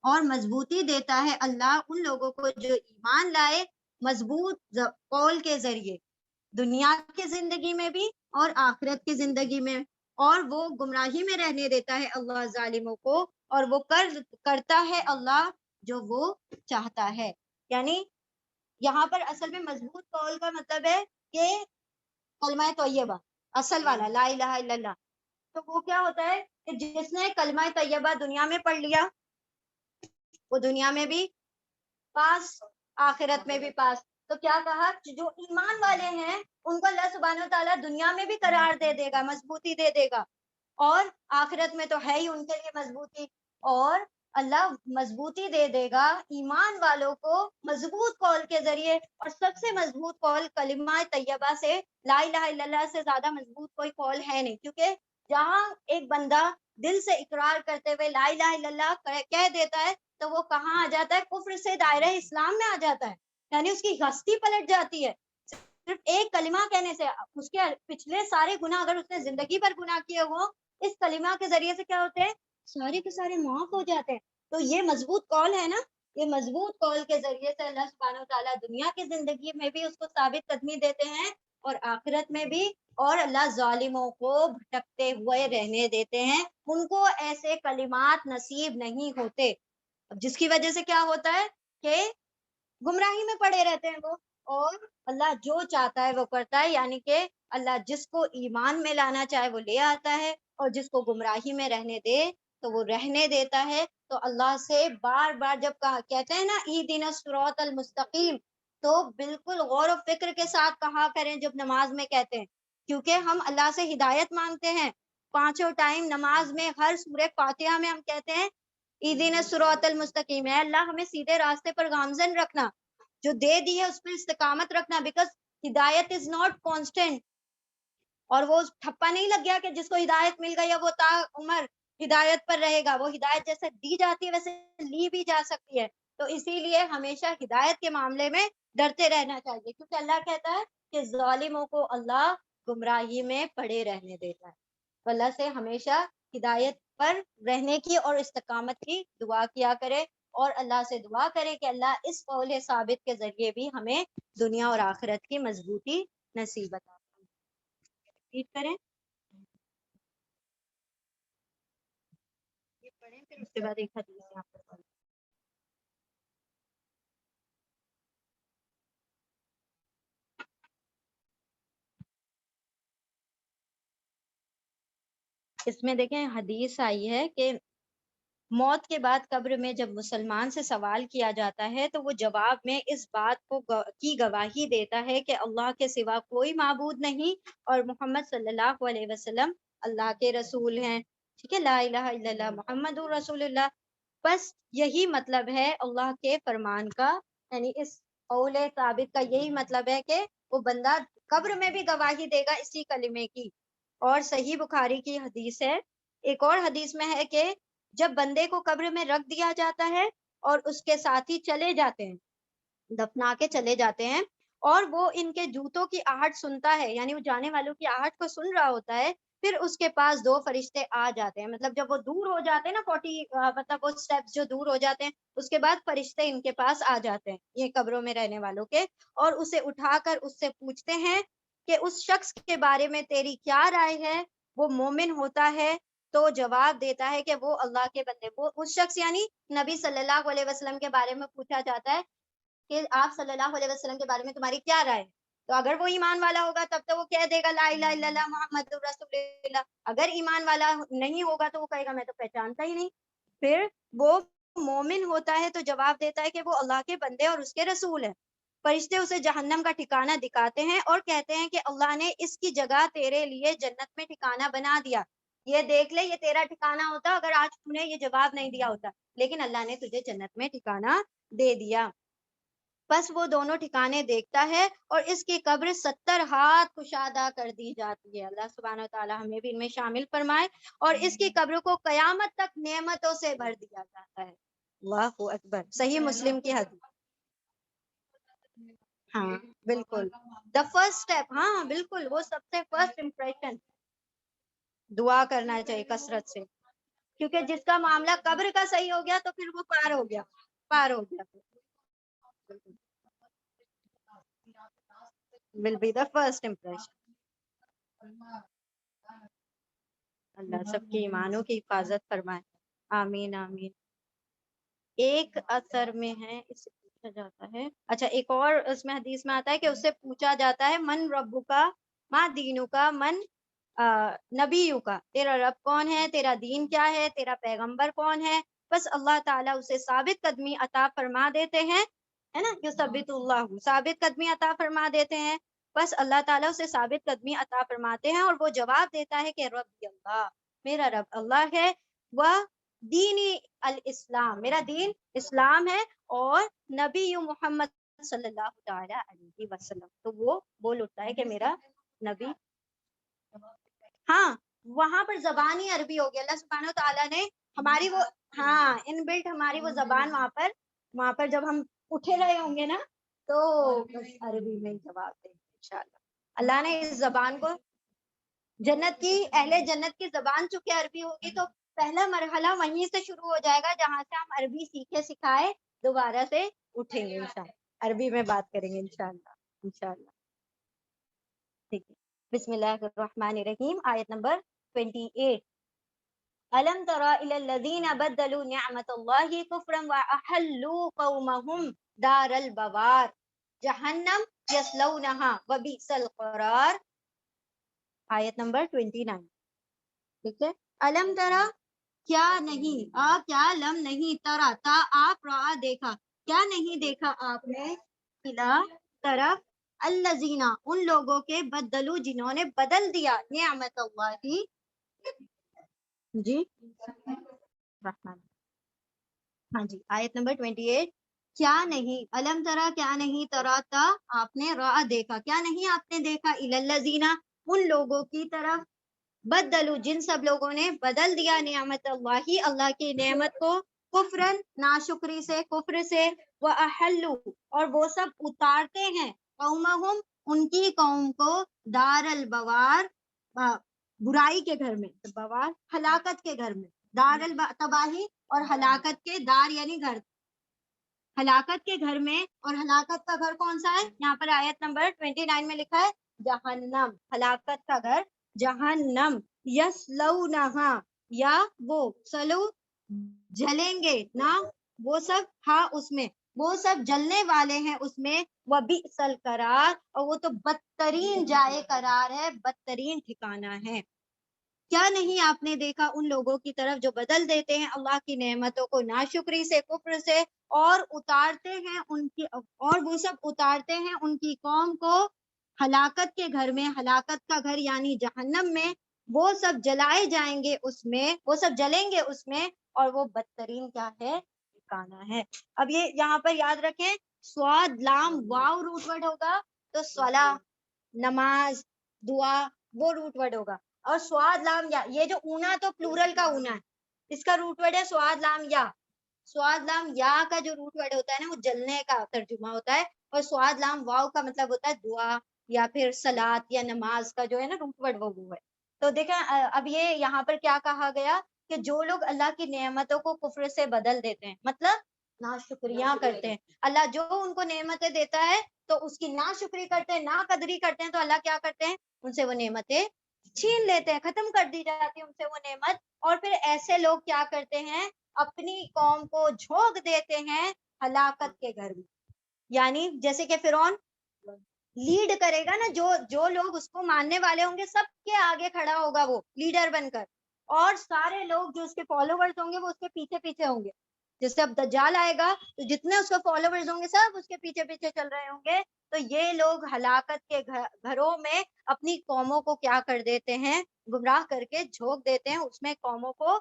اور مضبوطی دیتا ہے اللہ ان لوگوں کو جو ایمان لائے، مضبوط قول کے ذریعے، دنیا کی زندگی میں بھی اور آخرت کی زندگی میں. اور وہ گمراہی میں رہنے دیتا ہے اللہ ظالموں کو، اور وہ کرتا ہے اللہ جو وہ چاہتا ہے. یعنی یہاں پر اصل میں مضبوط قول کا مطلب ہے کہ کلمہ طیبہ اصل والا لا الہ الا اللہ. تو وہ کیا ہوتا ہے کہ جس نے کلمہ طیبہ دنیا میں پڑھ لیا وہ دنیا میں بھی پاس آخرت میں بھی پاس. تو کیا کہا جو ایمان والے ہیں ان کو اللہ سبحانہ و تعالیٰ دنیا میں بھی قرار دے دے گا, مضبوطی دے دے گا, اور آخرت میں تو ہے ہی ان کے لیے مضبوطی. اور اللہ مضبوطی دے دے گا ایمان والوں کو مضبوط قول کے ذریعے. اور سب سے مضبوط قول کلمہ طیبہ سے, لا الہ الا اللہ سے زیادہ مضبوط کوئی قول ہے نہیں. کیونکہ جہاں ایک بندہ دل سے اقرار کرتے ہوئے لا الہ الا اللہ کہہ دیتا ہے تو وہ کہاں آ جاتا ہے, کفر سے دائرہ اسلام میں آ جاتا ہے. یعنی اس کی ہستی پلٹ جاتی ہے. صرف ایک کلمہ کہنے سے اس کے پچھلے سارے گناہ اگر اس نے زندگی پر گناہ کیے ہوں اس کلمہ کے ذریعے سے کیا ہوتے ہیں, سارے کے سارے معاف ہو جاتے ہیں. تو یہ مضبوط قول ہے نا, یہ مضبوط قول کے ذریعے سے اللہ سبحانہ و تعالیٰ دنیا کی زندگی میں بھی اس کو ثابت قدمی دیتے ہیں اور آخرت میں بھی. اور اللہ ظالموں کو بھٹکتے ہوئے رہنے دیتے ہیں, ان کو ایسے کلمات نصیب نہیں ہوتے, جس کی وجہ سے کیا ہوتا ہے کہ گمراہی میں پڑے رہتے ہیں وہ. اور اللہ جو چاہتا ہے وہ کرتا ہے. یعنی کہ اللہ جس کو ایمان میں لانا چاہے وہ لے آتا ہے اور جس کو گمراہی میں رہنے دے تو وہ رہنے دیتا ہے. تو اللہ سے بار بار جب کہتے ہیں نا اہدنا الصراط المستقیم, تو بالکل غور و فکر کے ساتھ کہا کریں جب نماز میں کہتے ہیں, کیونکہ ہم اللہ سے ہدایت مانگتے ہیں. پانچوں ٹائم نماز میں ہر سورہ فاتحہ میں ہم کہتے ہیں اہدنا الصراط المستقیم, ہے اللہ ہمیں سیدھے راستے پر گامزن رکھنا, جو دے دی ہے اس پر استقامت رکھنا. بیکاز ہدایت از ناٹ کانسٹنٹ, اور وہ ٹھپا نہیں لگ گیا کہ جس کو ہدایت مل گئی ہے وہ تا عمر ہدایت پر رہے گا. وہ ہدایت جیسے دی جاتی ہے ویسے لی بھی جا سکتی ہے. تو اسی لیے ہمیشہ ہدایت کے معاملے میں ڈرتے رہنا چاہیے, کیونکہ اللہ کہتا ہے کہ ظالموں کو اللہ گمراہی میں پڑے رہنے دیتا ہے. تو اللہ سے ہمیشہ ہدایت پر رہنے کی اور استقامت کی دعا کیا کرے, اور اللہ سے دعا کرے کہ اللہ اس قول ثابت کے ذریعے بھی ہمیں دنیا اور آخرت کی مضبوطی نصیب عطا کریں. یہ پڑھیں پھر اس کے بعد ایک حدیث یہاں پر پڑھیں. اس میں دیکھیں حدیث آئی ہے کہ موت کے بعد قبر میں جب مسلمان سے سوال کیا جاتا ہے تو وہ جواب میں اس بات کو کی گواہی دیتا ہے کہ اللہ کے سوا کوئی معبود نہیں اور محمد صلی اللہ علیہ وسلم اللہ کے رسول ہیں. ٹھیک ہے, لا الہ الا اللہ محمد رسول اللہ. بس یہی مطلب ہے اللہ کے فرمان کا, یعنی اس قول ثابت کا یہی مطلب ہے کہ وہ بندہ قبر میں بھی گواہی دے گا اسی کلمے کی. اور صحیح بخاری کی حدیث ہے, ایک اور حدیث میں ہے کہ جب بندے کو قبر میں رکھ دیا جاتا ہے اور اس کے ساتھی چلے جاتے ہیں, دفنا کے چلے جاتے ہیں, اور وہ ان کے جوتوں کی آہٹ سنتا ہے, یعنی وہ جانے والوں کی آہٹ کو سن رہا ہوتا ہے, پھر اس کے پاس دو فرشتے آ جاتے ہیں. مطلب جب وہ دور ہو جاتے ہیں نا 40 مطلب وہ سٹیپس جو دور ہو جاتے ہیں, اس کے بعد فرشتے ان کے پاس آ جاتے ہیں یہ قبروں میں رہنے والوں کے, اور اسے اٹھا کر اس سے پوچھتے ہیں کہ اس شخص کے بارے میں تیری کیا رائے ہے, وہ مومن ہوتا ہے تو جواب دیتا ہے کہ وہ اللہ کے بندے. وہ اس شخص یعنی نبی صلی اللہ علیہ وسلم کے بارے میں پوچھا جاتا ہے کہ آپ صلی اللہ علیہ وسلم کے بارے میں تمہاری کیا رائے ہے. تو اگر وہ ایمان والا ہوگا تب تو وہ کہہ دے گا لا الہ الا اللہ محمد رسول اللہ. اگر ایمان والا نہیں ہوگا تو وہ کہے گا میں تو پہچانتا ہی نہیں. پھر وہ مومن ہوتا ہے تو جواب دیتا ہے کہ وہ اللہ کے بندے اور اس کے رسول ہیں. فرشتے اسے جہنم کا ٹھکانہ دکھاتے ہیں اور کہتے ہیں کہ اللہ نے اس کی جگہ تیرے لیے جنت میں ٹھکانہ بنا دیا, یہ دیکھ لے یہ تیرا ٹھکانہ ہوتا اگر آج تو نے یہ جواب نہیں دیا ہوتا, لیکن اللہ نے تجھے جنت میں ٹھکانہ دے دیا. بس وہ دونوں ٹھکانے دیکھتا ہے اور اس کی قبر 70 ہاتھ کشادہ کر دی جاتی ہے. اللہ سبحانہ و تعالی ہمیں بھی ان میں شامل فرمائے. اور اس کی قبر کو قیامت تک نعمتوں سے بھر دیا جاتا ہے. اللہ اکبر. صحیح مسلم کی حدیث. ہاں بالکل, دا فرسٹ اسٹیپ. ہاں بالکل, وہ سب سے فرسٹ امپریشن. دعا کرنا چاہیے کثرت سے, کیونکہ جس کا معاملہ قبر کا صحیح ہو گیا تو پھر وہ پار ہو گیا, پار ہو گیا. will be the first impression. اللہ سب کی ایمانوں کی حفاظت فرمائے. آمین آمین. ایک اثر میں ہے اس سے پوچھا جاتا ہے, اچھا ایک اور اس میں حدیث میں آتا ہے کہ اس سے پوچھا جاتا ہے من ربو کا ما دینو کا من نبیو کا, تیرا رب کون ہے, تیرا دین کیا ہے, تیرا پیغمبر کون ہے. بس اللہ تعالیٰ اسے ثابت قدمی عطا فرما دیتے ہیں, ہے نا, یثبت اللہ, ثابت قدمی عطا فرما دیتے ہیں. بس اللہ تعالیٰ اسے ثابت قدمی عطا فرماتے ہیں اور وہ جواب دیتا ہے کہ رب اللہ, میرا رب اللہ ہے, وہ دینی الاسلام, میرا دین اسلام ہے, اور نبی محمد صلی اللہ تعالیٰ علیہ وسلم, تو وہ بول اٹھتا ہے کہ میرا نبی. ہاں وہاں پر زبانی عربی ہوگی, اللہ سبحانہ تعالیٰ نے ہماری وہ, ہاں ان بلٹ ہماری وہ زبان وہاں پر جب ہم اٹھے رہے ہوں گے نا, تو بس عربی میں جواب دیں گے انشاءاللہ. اللہ نے اس زبان کو, جنت کی اہل جنت کی زبان چونکہ عربی ہوگی, تو پہلا مرحلہ وہیں سے شروع ہو جائے گا جہاں سے ہم عربی سیکھے سکھائے دوبارہ سے اٹھیں گے انشاءاللہ, عربی میں بات کریں گے انشاءاللہ. ٹھیک ہے, بسم اللہ الرحمن الرحیم, آیت نمبر 28. ألم تر إلى الذين بدلوا نعمة الله كفرا وأحلوا قومهم دار البوار جہنم يصلونها وبئس القرار. آیت نمبر 29. ٹھیک ہے, علم ترا کیا نہیں, کیا لم نہیں, ترا تا آپ, را دیکھا, کیا نہیں دیکھا آپ نے, الا طرف, الذین ان لوگوں کے, بدلو جنہوں نے بدل دیا, نعمت اللہ کی, جی رحمان, ہاں جی, آیت نمبر 28. کیا نہیں, علم ترا کیا نہیں, ترا تا آپ نے, را دیکھا کیا نہیں آپ نے دیکھا, الذین ان لوگوں کی طرف, بدلو جن سب لوگوں نے بدل دیا, نعمت اللہ اللہ کی نعمت کو, کفرن ناشکری سے, کفر سے, وَأَحَلُّ اور وہ سب اتارتے ہیں, قومہم ان کی قوم کو, دار البوار برائی کے گھر میں, بوار ہلاکت کے گھر میں, دار تباہی اور ہلاکت کے, دار یعنی گھر, ہلاکت کے گھر میں, اور ہلاکت کا گھر کون سا ہے, یہاں پر آیت نمبر 29 میں لکھا ہے جہنم, ہلاکت کا گھر جہنم, یسلونہا یا وہ, سلو جلیں گے نا, وہ سب, ہاں اس میں, وہ سب جلنے والے ہیں اس میں, وبئس القرار اور وہ تو بدترین جائے قرار ہے, بدترین ٹھکانہ ہے. کیا نہیں آپ نے دیکھا ان لوگوں کی طرف جو بدل دیتے ہیں اللہ کی نعمتوں کو ناشکری سے, کفر سے, اور اتارتے ہیں ان کی, اور وہ سب اتارتے ہیں ان کی قوم کو ہلاکت کے گھر میں, ہلاکت کا گھر یعنی جہنم میں, وہ سب جلائے جائیں گے اس میں, وہ سب جلیں گے اس میں, اور وہ بدترین کیا ہے, ٹھکانہ ہے. اب یہ یہاں پر یاد رکھیں, سواد لام واو روٹ ورڈ ہوگا, تو صلا نماز دعا وہ روٹ ورڈ ہوگا, اور سواد لام یا, یہ جو اونا تو پلورل کا اونا ہے, اس کا روٹ ورڈ ہے سواد لام یا. سواد لام یا کا جو روٹ ورڈ ہوتا ہے نا, وہ جلنے کا ترجمہ ہوتا ہے, اور سواد لام واو کا مطلب ہوتا ہے دعا یا پھر صلاۃ یا نماز کا جو ہے نا روٹ ورڈ, وہ ہے. تو دیکھیں اب یہ یہاں پر کیا کہا گیا کہ جو لوگ اللہ کی نعمتوں کو کفر سے بدل دیتے ہیں, مطلب ناشکریاں کرتے ہیں, اللہ جو ان کو نعمتیں دیتا ہے تو اس کی ناشکری کرتے ہیں, ناقدری کرتے ہیں, تو اللہ کیا کرتے ہیں, ان سے وہ نعمتیں چھین لیتے ہیں, ختم کر دی جاتی ہے ان سے وہ نعمت. اور پھر ایسے لوگ کیا کرتے ہیں, اپنی قوم کو جھونک دیتے ہیں ہلاکت کے گھر میں, یعنی جیسے کہ فرعون لیڈ کرے گا نا, جو لوگ اس کو ماننے والے ہوں گے سب کے آگے کھڑا ہوگا وہ لیڈر بن کر, اور سارے لوگ جو اس کے فالوورز ہوں گے وہ اس کے پیچھے پیچھے ہوں گے. جیسے اب دجال آئے گا تو جتنے اس کے فالوورز ہوں گے سب اس کے پیچھے پیچھے چل رہے ہوں گے. تو یہ لوگ ہلاکت کے گھروں میں اپنی قوموں کو کیا کر دیتے ہیں, گمراہ کر کے جھونک دیتے ہیں, اس میں قوموں کو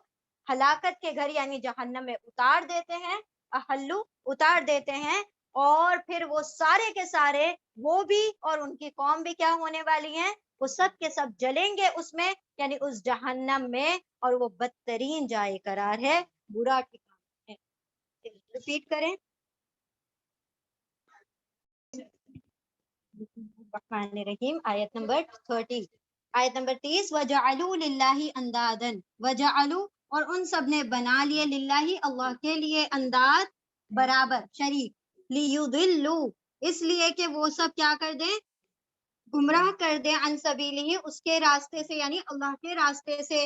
ہلاکت کے گھر یعنی جہنم میں اتار دیتے ہیں, احلو اتار دیتے ہیں, اور پھر وہ سارے کے سارے, وہ بھی اور ان کی قوم بھی کیا ہونے والی ہیں, وہ سب کے سب جلیں گے اس میں, یعنی اس جہنم میں, اور وہ بدترین جائے قرار ہے, برا ٹھکانہ ہے. ریپیٹ کریں, الرحمن الرحیم, آیت نمبر 30. آیت نمبر 30. وَجَعَلُوا لِلَّهِ أَنْدَادًا, وَجَعَلُوا اور ان سب نے بنا لیے, للہ اللہ کے لیے, انداد برابر شریک, لِيُضِلُّوا اس لیے کہ وہ سب کیا کر دیں, گمراہ کر دیں, عن سبیلہ اس کے راستے سے یعنی اللہ کے راستے سے,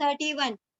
31।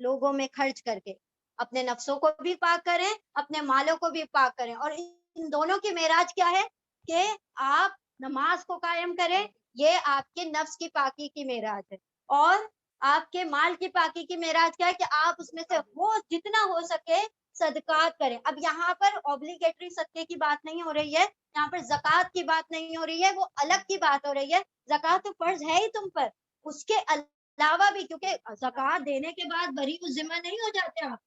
لوگوں میں خرچ کر کے اپنے نفسوں کو بھی پاک کریں, اپنے مالوں کو بھی پاک کریں. اور ان دونوں کی معراج کیا ہے کہ آپ نماز کو قائم کریں, یہ آپ کے نفس کی پاکی کی معراج ہے. اور آپ کے مال کی پاکی کی معراج کیا ہے کہ آپ اس میں سے وہ جتنا ہو سکے صدقات کریں. اب یہاں پر اوبلیگیٹری صدقے کی بات نہیں ہو رہی ہے, یہاں پر زکوٰۃ کی بات نہیں ہو رہی ہے, وہ الگ کی بات ہو رہی ہے. زکوٰۃ تو فرض ہے ہی تم پر, اس کے علاوہ بھی, کیونکہ زکوٰۃ دینے کے بعد بری الذمہ نہیں ہو جاتے آپ,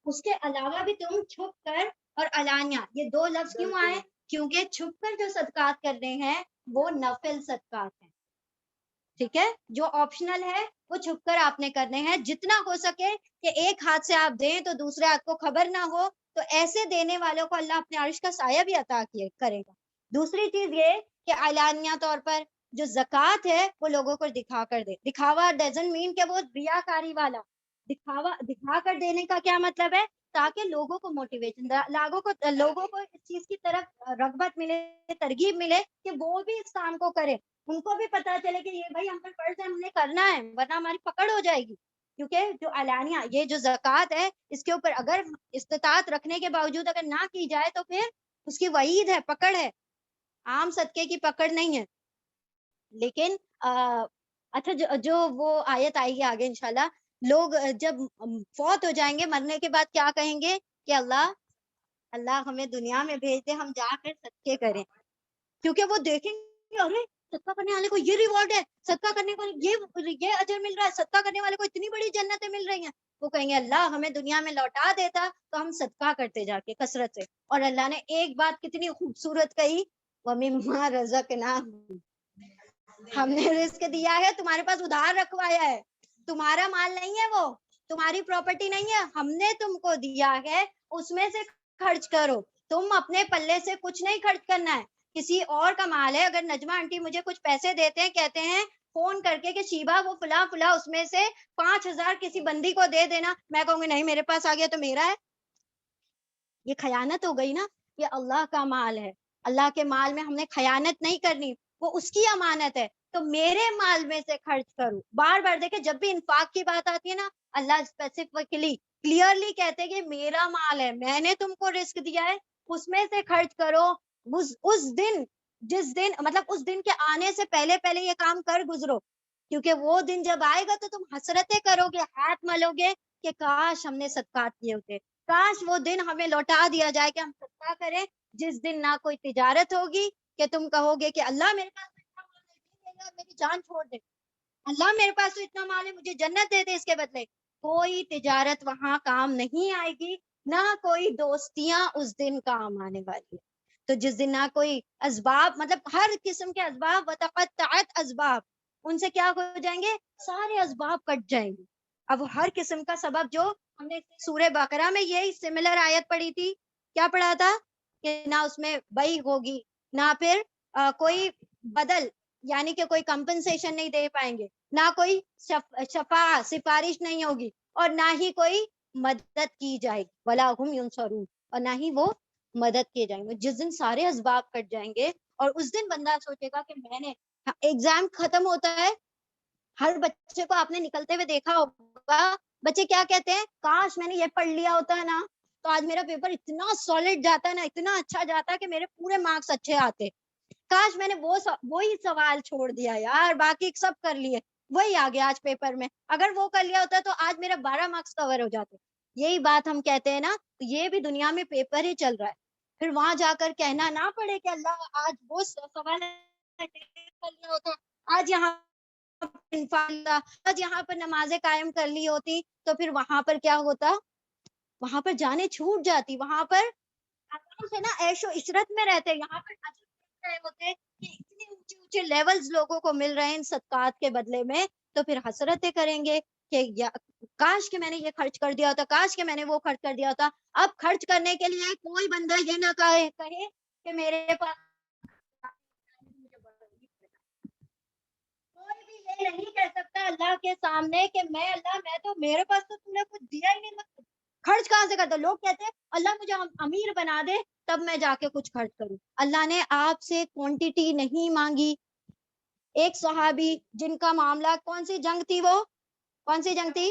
اس کے علاوہ بھی تم چھپ کر اور علانیہ, یہ دو لفظ کیوں آئے؟ کیونکہ چھپ کر جو صدقات کرنے ہیں وہ نفل صدقات ہیں, ٹھیک ہے. جو آپشنل ہے وہ چھپ کر آپ نے کرنے ہیں, جتنا ہو سکے کہ ایک ہاتھ سے آپ دیں تو دوسرے ہاتھ کو خبر نہ ہو, تو ایسے دینے والوں کو اللہ اپنے عرش کا سایہ بھی عطا کرے گا. دوسری چیز یہ کہ اعلانیہ طور پر جو زکوٰۃ ہے وہ لوگوں کو دکھا کر دے. دکھاوا ڈزنٹ مین کہ وہ ریاکاری والا دکھا کر دینے کا کیا مطلب ہے, تاکہ لوگوں کو موٹیویشن, لوگوں کو اس چیز کی طرف رغبت ملے, ترغیب ملے کہ وہ بھی اس کام کو کرے, ان کو بھی پتا چلے کہ یہ بھائی ہم پر فرض ہے, ہم نے کرنا ہے ورنہ ہماری پکڑ ہو جائے گی. کیونکہ جو اعلانیہ یہ جو زکوٰۃ ہے اس کے اوپر اگر استطاعت رکھنے کے باوجود اگر نہ کی جائے تو پھر اس کی وعید ہے, پکڑ ہے, عام صدقے کی پکڑ نہیں ہے. لیکن اچھا جو وہ آیت آئے گی آگے انشاءاللہ, لوگ جب فوت ہو جائیں گے, مرنے کے بعد کیا کہیں گے کہ اللہ ہمیں دنیا میں بھیج دے, ہم جا کر صدقے کریں. کیونکہ وہ دیکھیں گے ارے صدقہ کرنے والے کو یہ ریوارڈ ہے, صدقہ کرنے والے یہ اجر مل رہا ہے, صدقہ کرنے والے کو اتنی بڑی جنتیں مل رہی ہیں. وہ کہیں گے اللہ ہمیں دنیا میں لوٹا دیتا تو ہم صدقہ کرتے جا کے کثرت سے. اور اللہ نے ایک بات کتنی خوبصورت کہی, وَمِمَّا رَزَقْنَاهُمْ, ہم نے رزق دیا ہے, تمہارے پاس ادھار رکھوایا ہے, تمہارا مال نہیں ہے, وہ تمہاری پراپرٹی نہیں ہے, ہم نے تم کو دیا ہے, اس میں سے خرچ کرو. تم اپنے پلے سے کچھ نہیں خرچ کرنا ہے, کسی اور کا مال ہے. اگر نجمہ آنٹی مجھے کچھ پیسے دیتے ہیں, کہتے ہیں فون کر کے کہ شیبہ وہ فلاں اس میں سے 5,000 کسی بندی کو دے دینا, میں کہوں گی نہیں میرے پاس آ گیا تو میرا ہے. یہ خیانت ہو گئی نا, یہ اللہ کا مال ہے, اللہ کے مال میں ہم نے خیانت نہیں کرنی, وہ اس کی امانت ہے, تو میرے مال میں سے خرچ کرو. بار بار دیکھیں جب بھی انفاق کی بات آتی ہے نا, اللہ اسپیسیفکلی کلیئرلی کہتے ہیں کہ میرا مال ہے, میں نے تم کو رزق دیا ہے, اس میں سے خرچ کرو. جس دن مطلب اس دن کے آنے سے پہلے یہ کام کر گزرو, کیونکہ وہ دن جب آئے گا تو تم حسرتیں کرو گے, ہاتھ ملو گے کہ کاش ہم نے صدقات کیے ہوتے, کاش وہ دن ہمیں لوٹا دیا جائے کہ ہم صدقہ کریں, جس دن نہ کوئی تجارت ہوگی کہ تم کہو گے کہ اللہ میرے پاس اتنا مال ہے, میری جان چھوڑ دے, اللہ میرے پاس تو اتنا مال ہے, مجھے جنت دے دے اس کے بدلے. کوئی تجارت وہاں کام نہیں آئے گی, نہ کوئی دوستیاں اس دن کام آنے والی ہے. تو جس دن نہ کوئی اسباب, مطلب ہر قسم کے اسباب, وتقطعت اسباب, ان سے کیا ہو جائیں گے, سارے اسباب کٹ جائیں گے. اب ہر قسم کا سبب, جو ہم نے سورہ بقرہ میں یہی سملر آیت پڑھی تھی, کیا پڑھا تھا کہ نہ اس میں بیع ہوگی, نہ پھر کوئی بدل یعنی کہ کوئی کمپنسیشن نہیں دے پائیں گے, نہ کوئی شفاعت سفارش نہیں ہوگی, اور نہ ہی کوئی مدد کی جائے گی, ولا هم ينصرون, اور نہ ہی وہ مدد کیے جائیں گے. جس دن سارے اسباب کٹ جائیں گے, اور اس دن بندہ سوچے گا کہ میں نے, ایگزام ختم ہوتا ہے, ہر بچے کو آپ نے نکلتے ہوئے دیکھا ہوگا, بچے کیا کہتے ہیں, کاش میں نے یہ پڑھ لیا ہوتا ہے نا تو آج میرا پیپر اتنا سالڈ جاتا ہے نا, اتنا اچھا جاتا ہے کہ میرے پورے مارکس اچھے آتے, کاش میں نے وہی سوال چھوڑ دیا یار, باقی سب کر لیے, وہی آ گیا آج پیپر میں, اگر وہ کر لیا ہوتا تو آج میرا 12 مارکس کور ہو جاتے. یہی بات ہم کہتے ہیں نا, یہ بھی دنیا میں پیپر ہی چل رہا ہے, پھر وہاں جا کر کہنا نہ پڑے کہ اللہ آج وہ سوال کر لیا ہوتا, آج یہاں پر نمازیں قائم کر لی ہوتی, تو پھر وہاں پر کیا ہوتا, وہاں پر جانے چھوٹ جاتی, وہاں پر سے نا عیش و عشرت میں رہتے, یہاں پر ہوتے کہ اتنے اونچے اونچے لیولز لوگوں کو مل رہے ہیں ان صدقات کے بدلے میں, تو پھر حسرتیں کریں گے کہ کاش کہ میں نے یہ خرچ کر دیا ہوتا, کاش کہ میں نے وہ خرچ کر دیا ہوتا. اب خرچ کرنے کے لیے کوئی بندہ یہ نہ کہے کہ میرے پاس, کوئی بھی یہ نہیں کہہ سکتا اللہ کے سامنے کہ میں تو میرے پاس تو تم نے کچھ دیا ہی نہیں, خرچ کہاں سے کرتا. لوگ کہتے ہیں اللہ مجھے امیر بنا دے تب میں جا کے کچھ خرچ کروں. اللہ نے آپ سے کوانٹٹی نہیں مانگی. ایک صحابی جن کا معاملہ, کون سی جنگ تھی, وہ کون سی جنگ تھی,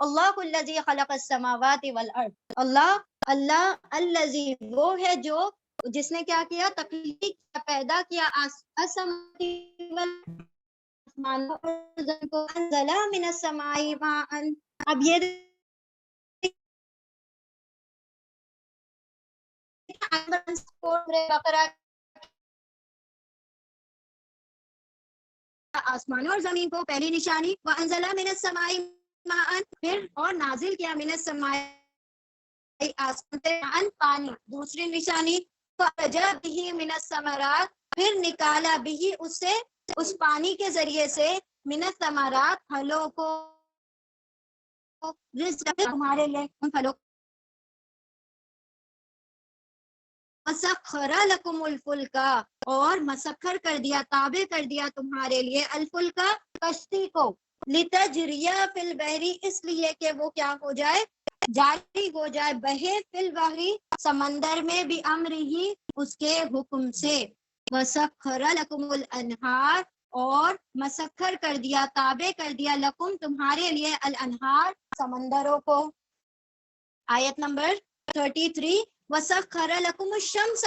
اللہ الذی خلق السماوات والارض، اللہ الذی وہ ہے جو جس نے کیا کیا، تخلیق کیا، پیدا کیا آسمانوں اور زمین کو، انزل من السماء ماء. اب یہ بقرہ آسمانوں اور زمین کو پہلی نشانی، وانزل من السماء ماء پھر اور نازل کیا، من السماء آسمان سے ماء پانی دوسری نشانی، فاخرج به من الثمرات پھر نکالا بھی اس سے اس پانی کے ذریعے سے، من الثمرات پھلوں کو، رزق تمہارے لیے ان پھلوں، مسخر لکم الفلکا اور مسخر کر دیا، تابع کر دیا تمہارے لیے، الفلکا کشتی کو، لتجریہ فی البحر اس لیے کہ وہ کیا ہو جائے، جاری ہو جائے، بہے فی البحر سمندر میں، بھی امر ہی اس کے حکم سے، وسخر لکم الانہار اور مسخر کر دیا، تابع کر دیا، لکم تمہارے لیے، الانہار سمندروں کو. آیت نمبر 33 وسخر لکم الشمس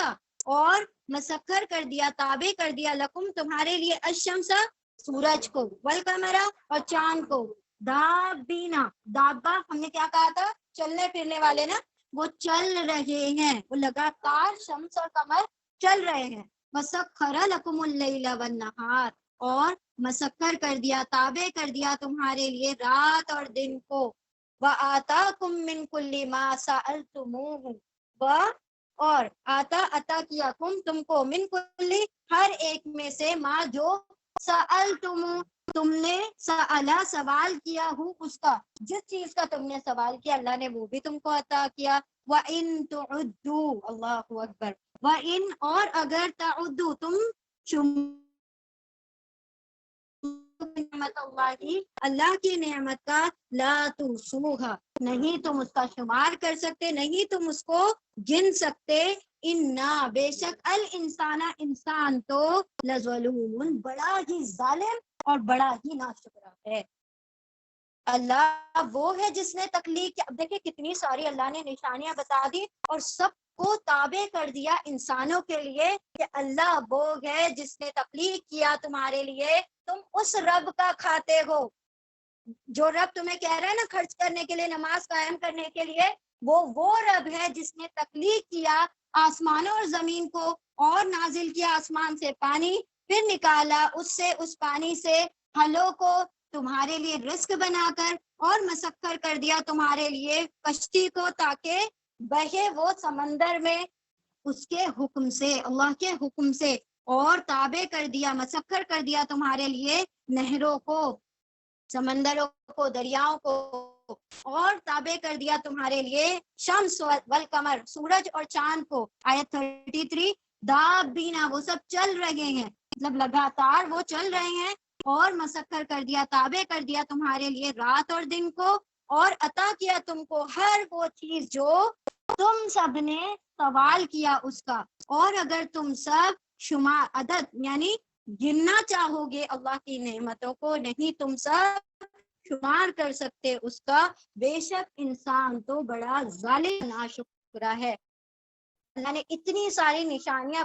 اور مسخر کر دیا، تابع کر دیا، لکم تمہارے لیے، الشمس سورج کو، والقمر اور چاند کو، دابینا دابا ہم نے کیا کہا تھا، چلنے پھرنے والے نا، وہ چل رہے ہیں، وہ لگاتار شمس اور قمر چل رہے ہیں. وسخر لکم اللیل والنہار اور مسخر کر دیا، تابع کر دیا تمہارے لیے رات اور دن کو، وآتاکم من کل ما سألتموہ اور عطا کیا تم کو، من کل ہر ایک میں سے، ما جو سألتمو تم نے، سألا سوال کیا ہوں اس کا، جس چیز کا تم نے سوال کیا اللہ نے وہ بھی تم کو عطا کیا. وَإِن تُعُدُّوا اللہ اکبر، وَإِن اور اگر تعدو تم نعمت اللہ کی نعمت کا، لا تحصوها نہیں تم اس کا شمار کر سکتے، نہیں تم اس کو گن سکتے، انا بے شک الانسان انسان تو لظلوم بڑا ہی ظالم اور بڑا ہی ناشکرا ہے. اللہ وہ ہے جس نے تخلیق کیا، اب دیکھیں کتنی ساری اللہ نے نشانیاں بتا دی اور سب کو تابع کر دیا انسانوں کے لیے کہ اللہ وہ ہے جس نے تخلیق کیا تمہارے لیے، تم اس رب کا کھاتے ہو، جو رب تمہیں کہہ رہا ہے نا خرچ کرنے کے لیے، نماز قائم کرنے کے لیے، وہ رب ہے جس نے تخلیق کیا آسمانوں اور زمین کو، اور نازل کیا آسمان سے پانی، پھر نکالا اس سے اس پانی سے پھلوں کو تمہارے لیے رزق بنا کر، اور مسخر کر دیا تمہارے لیے کشتی کو تاکہ بہے وہ سمندر میں اس کے حکم سے، اللہ کے حکم سے، اور تابع کر دیا، مسخر کر دیا تمہارے لیے نہروں کو، سمندروں کو، دریاؤں کو، اور تابع کر دیا تمہارے لیے شمس والقمر سورج اور چاند کو. آیت 33 دابینا وہ سب چل رہے ہیں، مطلب لگاتار وہ چل رہے ہیں، اور مسخر کر دیا، تابع کر دیا تمہارے لیے رات اور دن کو، اور عطا کیا تم کو ہر وہ چیز جو تم سب نے سوال کیا اس کا، اور اگر تم سب شمار عدد یعنی گننا چاہو گے اللہ کی نعمتوں کو، نہیں تم سب شمار کر سکتے اس کا، بے شک انسان تو بڑا ظالم ناشکرا ہے. اللہ نے اتنی ساری نشانیاں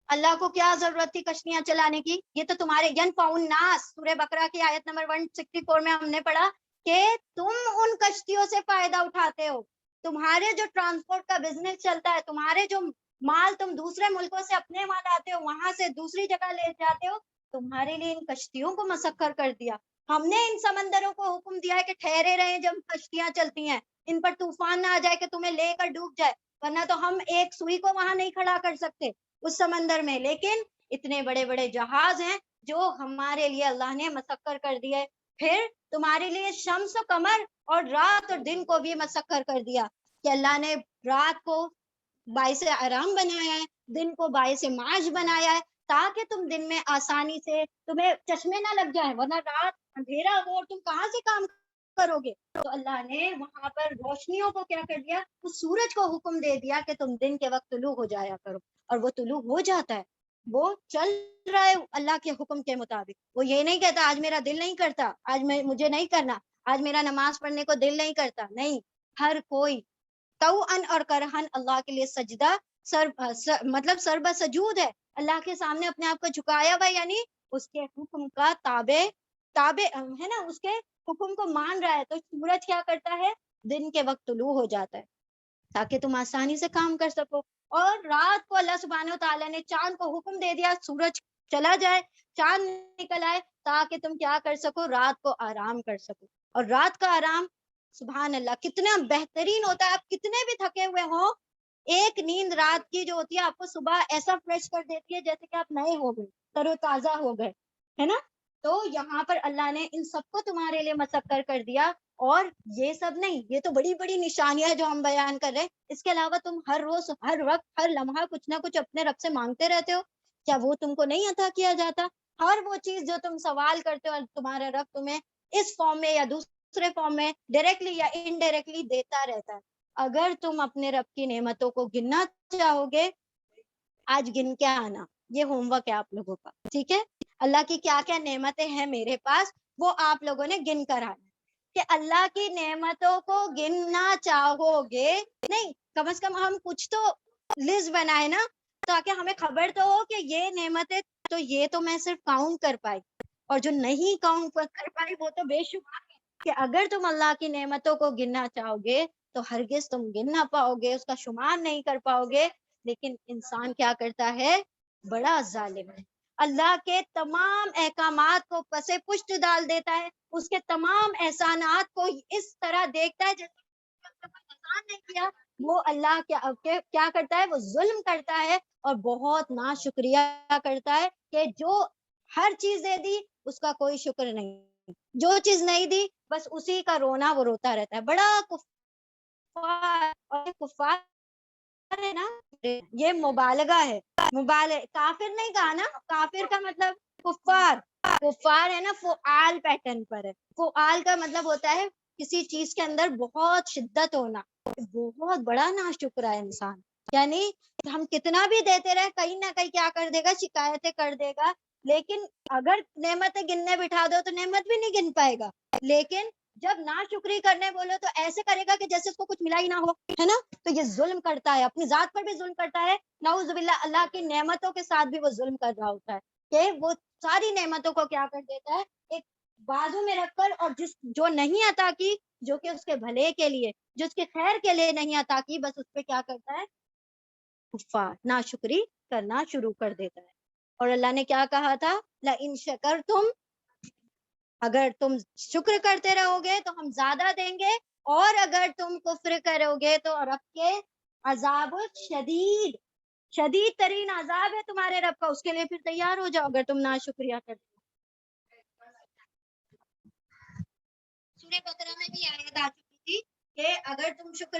اللہ کو کیا ضرورت تھی کشتیاں چلانے کی، یہ تو تمہارے ینفعون ناس سورہ بقرہ کی آیت نمبر 164 میں ہم نے پڑھا کہ تم ان کشتیوں سے فائدہ اٹھاتے ہو، تمہارے جو ٹرانسپورٹ کا بزنس چلتا ہے، تمہارے جو مال تم دوسرے ملکوں سے اپنے مال آتے ہو وہاں سے دوسری جگہ لے جاتے ہو، تمہارے لیے ان کشتیوں کو مسخر کر دیا. ہم نے ان سمندروں کو حکم دیا ہے کہ ٹھہرے رہیں جب کشتیاں چلتی ہیں، ان پر طوفان نہ آ جائے کہ تمہیں لے کر ڈوب جائے، ورنہ تو ہم ایک سوئی کو وہاں نہیں کھڑا کر سکتے اس سمندر میں، لیکن اتنے بڑے بڑے جہاز ہیں جو ہمارے لیے اللہ نے مسخر کر دیے. پھر تمہارے لیے شمس و قمر اور رات اور دن کو بھی مسخر کر دیا کہ اللہ نے رات کو باعث آرام بنایا ہے، دن کو باعث معاش بنایا ہے، تاکہ تم دن میں آسانی سے تمہیں چشمے نہ لگ جائیں، ورنہ رات اندھیرا ہو اور تم کہاں سے کام کرو گے. تو اللہ نے وہاں پر روشنیوں کو کیا کر دیا، اس سورج کو حکم دے دیا کہ تم دن کے وقت طلوع ہو جایا کرو، اور وہ طلوع ہو جاتا ہے. وہ چل رہا ہے اللہ کے حکم کے مطابق. وہ یہ نہیں کہتا آج میرا دل نہیں کرتا, آج مجھے نہیں کرنا, آج میرا نماز پڑھنے کو دل نہیں کرتا. نہیں, ہر کوئی توأن اور کرہن اللہ کے لیے سجدہ مطلب سربہ سجود ہے, اللہ کے سامنے اپنے آپ کو جھکایا ہوا, یعنی اس کے حکم کا تابع ہے نا, اس کے حکم کو مان رہا ہے. تو سورج کیا کرتا ہے, دن کے وقت طلوع ہو جاتا ہے تاکہ تم آسانی سے کام کر سکو. اور رات کو اللہ سبحانہ وتعالیٰ نے چاند کو حکم دے دیا سورج چلا جائے, چاند نکل آئے, تاکہ تم کیا کر سکو, رات کو آرام کر سکو. اور رات کا آرام سبحان اللہ کتنا بہترین ہوتا ہے. آپ کتنے بھی تھکے ہوئے ہوں, ایک نیند رات کی جو ہوتی ہے آپ کو صبح ایسا فریش کر دیتی ہے جیسے کہ آپ نئے ہو گئے, تر و تازہ ہو گئے, ہے نا. تو یہاں پر اللہ نے ان سب کو تمہارے لیے مسخر کر دیا. اور یہ سب نہیں, یہ تو بڑی بڑی نشانیاں جو ہم بیان کر رہے ہیں, اس کے علاوہ تم ہر روز ہر وقت ہر لمحہ کچھ نہ کچھ اپنے رب سے مانگتے رہتے ہو. کیا وہ تم کو نہیں عطا کیا جاتا؟ ہر وہ چیز جو تم سوال کرتے ہو تمہارا رب تمہیں اس فارم میں یا دوسرے فارم میں ڈائریکٹلی یا انڈائریکٹلی دیتا رہتا ہے. اگر تم اپنے رب کی نعمتوں کو گننا چاہو گے, آج گن کے آنا, یہ ہوم ورک ہے آپ لوگوں کا, ٹھیک ہے. اللہ کی کیا کیا نعمتیں ہیں میرے پاس, وہ آپ لوگوں نے گن کر آنا. کہ اللہ کی نعمتوں کو گننا چاہو گے, نہیں کم از کم ہم کچھ تو لسٹ بنائے نا, تاکہ ہمیں خبر تو ہو کہ یہ نعمتیں تو یہ تو میں صرف کاؤنٹ کر پائی, اور جو نہیں کاؤنٹ کر پائی وہ تو بے شمار ہے. کہ اگر تم اللہ کی نعمتوں کو گننا چاہو گے تو ہرگز تم گن نہ پاؤ گے, اس کا شمار نہیں کر پاؤ گے. لیکن انسان کیا کرتا ہے, بڑا ظالم ہے, اللہ کے تمام احکامات کو پسے پشت ڈال دیتا ہے, اس کے تمام احسانات کو اس طرح دیکھتا ہے جیسے احسان نہیں کیا. وہ اللہ کیا کرتا ہے, وہ ظلم کرتا ہے اور بہت ناشکریہ کرتا ہے کہ جو ہر چیز دے دی اس کا کوئی شکر نہیں, جو چیز نہیں دی بس اسی کا رونا وہ روتا رہتا ہے. بڑا کفار, اور کفار ہے نا, یہ مبالغہ ہے. کافر نہیں کہا نا, کافر کا مطلب کفار, کفار ہے نا فعال پیٹرن پر ہے. فعال کا مطلب ہوتا ہے کسی چیز کے اندر بہت شدت ہونا, بہت بڑا ناشکرا ہے انسان. یعنی ہم کتنا بھی دیتے رہے, کہیں نہ کہیں کیا کر دے گا, شکایتیں کر دے گا. لیکن اگر نعمتیں گننے بٹھا دو تو نعمت بھی نہیں گن پائے گا. لیکن جب ناشکری کرنے بولو تو ایسے کرے گا کہ جیسے اس کو کچھ ملا ہی نہ ہو, ہے نا. تو یہ ظلم کرتا ہے, اپنی ذات پر بھی ظلم کرتا ہے, نعوذ باللہ اللہ کی نعمتوں کے ساتھ بھی وہ ظلم کر رہا ہوتا ہے. کہ وہ ساری نعمتوں کو کیا کر دیتا ہے, ایک بازو میں رکھ کر, اور جو نہیں عطا کی, جو کہ اس کے بھلے کے لیے, جو اس کے خیر کے لیے نہیں عطا کی, بس اس پہ کیا کرتا ہے, کفار ناشکری کرنا شروع کر دیتا ہے. اور اللہ نے کیا کہا تھا, لَإِن شَكَرْتُمْ, اگر تم شکر کرتے رہو گے تو ہم زیادہ دیں گے, اور اگر تم کفر کرو گے تو رب کے عذاب شدید, شدید ترین عذاب ہے تمہارے رب کا, اس کے لیے پھر تیار ہو جاؤ اگر تم ناشکریہ کرتے. سورہ بقرہ میں بھی آیت آ چکی تھی کہ اگر تم شکر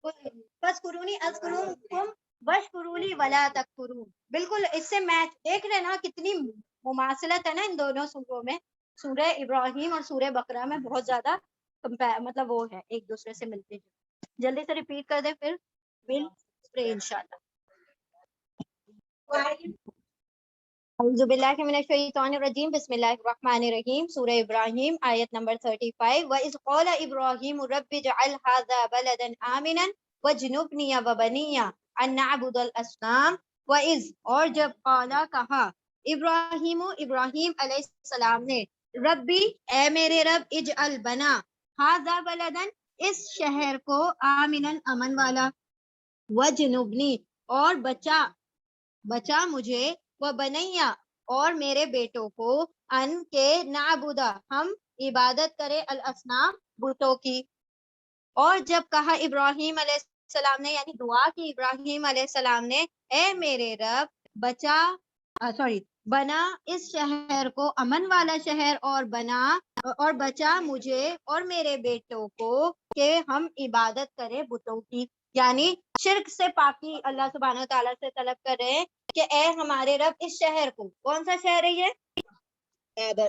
فَاذْكُرُونِی أَذْكُرْکُم وَاشْکُرُوا وَلَا تَکْفُرُونَ. بالکل اس سے میچ دیکھ رہے نا, کتنی مماثلت ہے نا ان دونوں سوروں میں. سورہ ابراہیم اور سورہ بقرہ میں بہت زیادہ مطلب وہ ہے, ایک دوسرے سے ملتے ہیں. جلدی سے ریپیٹ کر دیں پھر ول پرے انشاءاللہ. اعوذ باللہ من الشیطان الرجیم, بسم اللہ الرحمن الرحیم. سورہ ابراہیم آیت نمبر 35. وَإِذْ قَالَ إِبْرَاهِيمُ رَبِّ اجْعَلْ هَٰذَا بَلَدًا آمِنًا وَاجْنُبْنِي وَبَنِيَّ أَن نَّعْبُدَ الْأَصْنَامَ. وَإِذْ, اور جب, قَالَ کہا, ابراہیم علیہ السلام نے, ربی اے میرے رب, اجعل بنا, ہذا بلدن اس شہر کو, آمنن امن والا, وجنبنی اور بچا مجھے, وبنیا اور میرے بیٹوں کو, ان کے نعبدا ہم عبادت کرے, الاصنام بتوں کی. اور جب کہا ابراہیم علیہ السلام نے, یعنی دعا کی ابراہیم علیہ السلام نے, اے میرے رب بنا اس شہر کو امن والا شہر, اور بچا مجھے اور میرے بیٹوں کو کہ ہم عبادت کریں بتوں کی. یعنی شرک سے پاکی اللہ سبحانہ تعالیٰ سے طلب کر رہے ہیں کہ اے ہمارے رب اس شہر کو, کون سا شہر ہے یہ,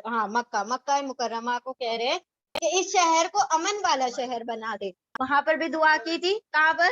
ہاں مکہ مکرمہ کو کہہ رہے ہیں کہ اس شہر کو امن والا شہر بنا دے. وہاں پر بھی دعا کی تھی, کہاں پر,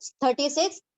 36।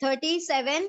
37।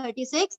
36,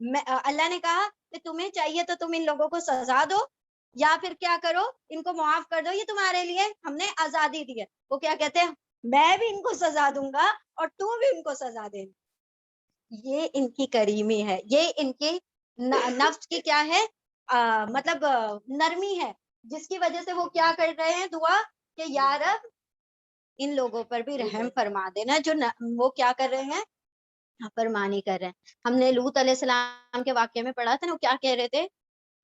اللہ نے کہا کہ تمہیں چاہیے تو تم ان لوگوں کو سزا دو یا پھر کیا کرو ان کو معاف کر دو, یہ تمہارے لیے ہم نے آزادی دی ہے. وہ کیا کہتے ہیں, میں بھی ان کو سزا دوں گا اور تو بھی ان کو سزا دے. یہ ان کی کریمی ہے, یہ ان کی نفس کی کیا ہے, مطلب نرمی ہے, جس کی وجہ سے وہ کیا کر رہے ہیں دعا کہ یا رب ان لوگوں پر بھی رحم فرما دینا جو وہ کیا کر رہے ہیں, فرمانی کر رہے ہیں. ہم نے لوط علیہ السلام کے واقعے میں پڑھا تھا نا, وہ کیا کہہ رہے تھے,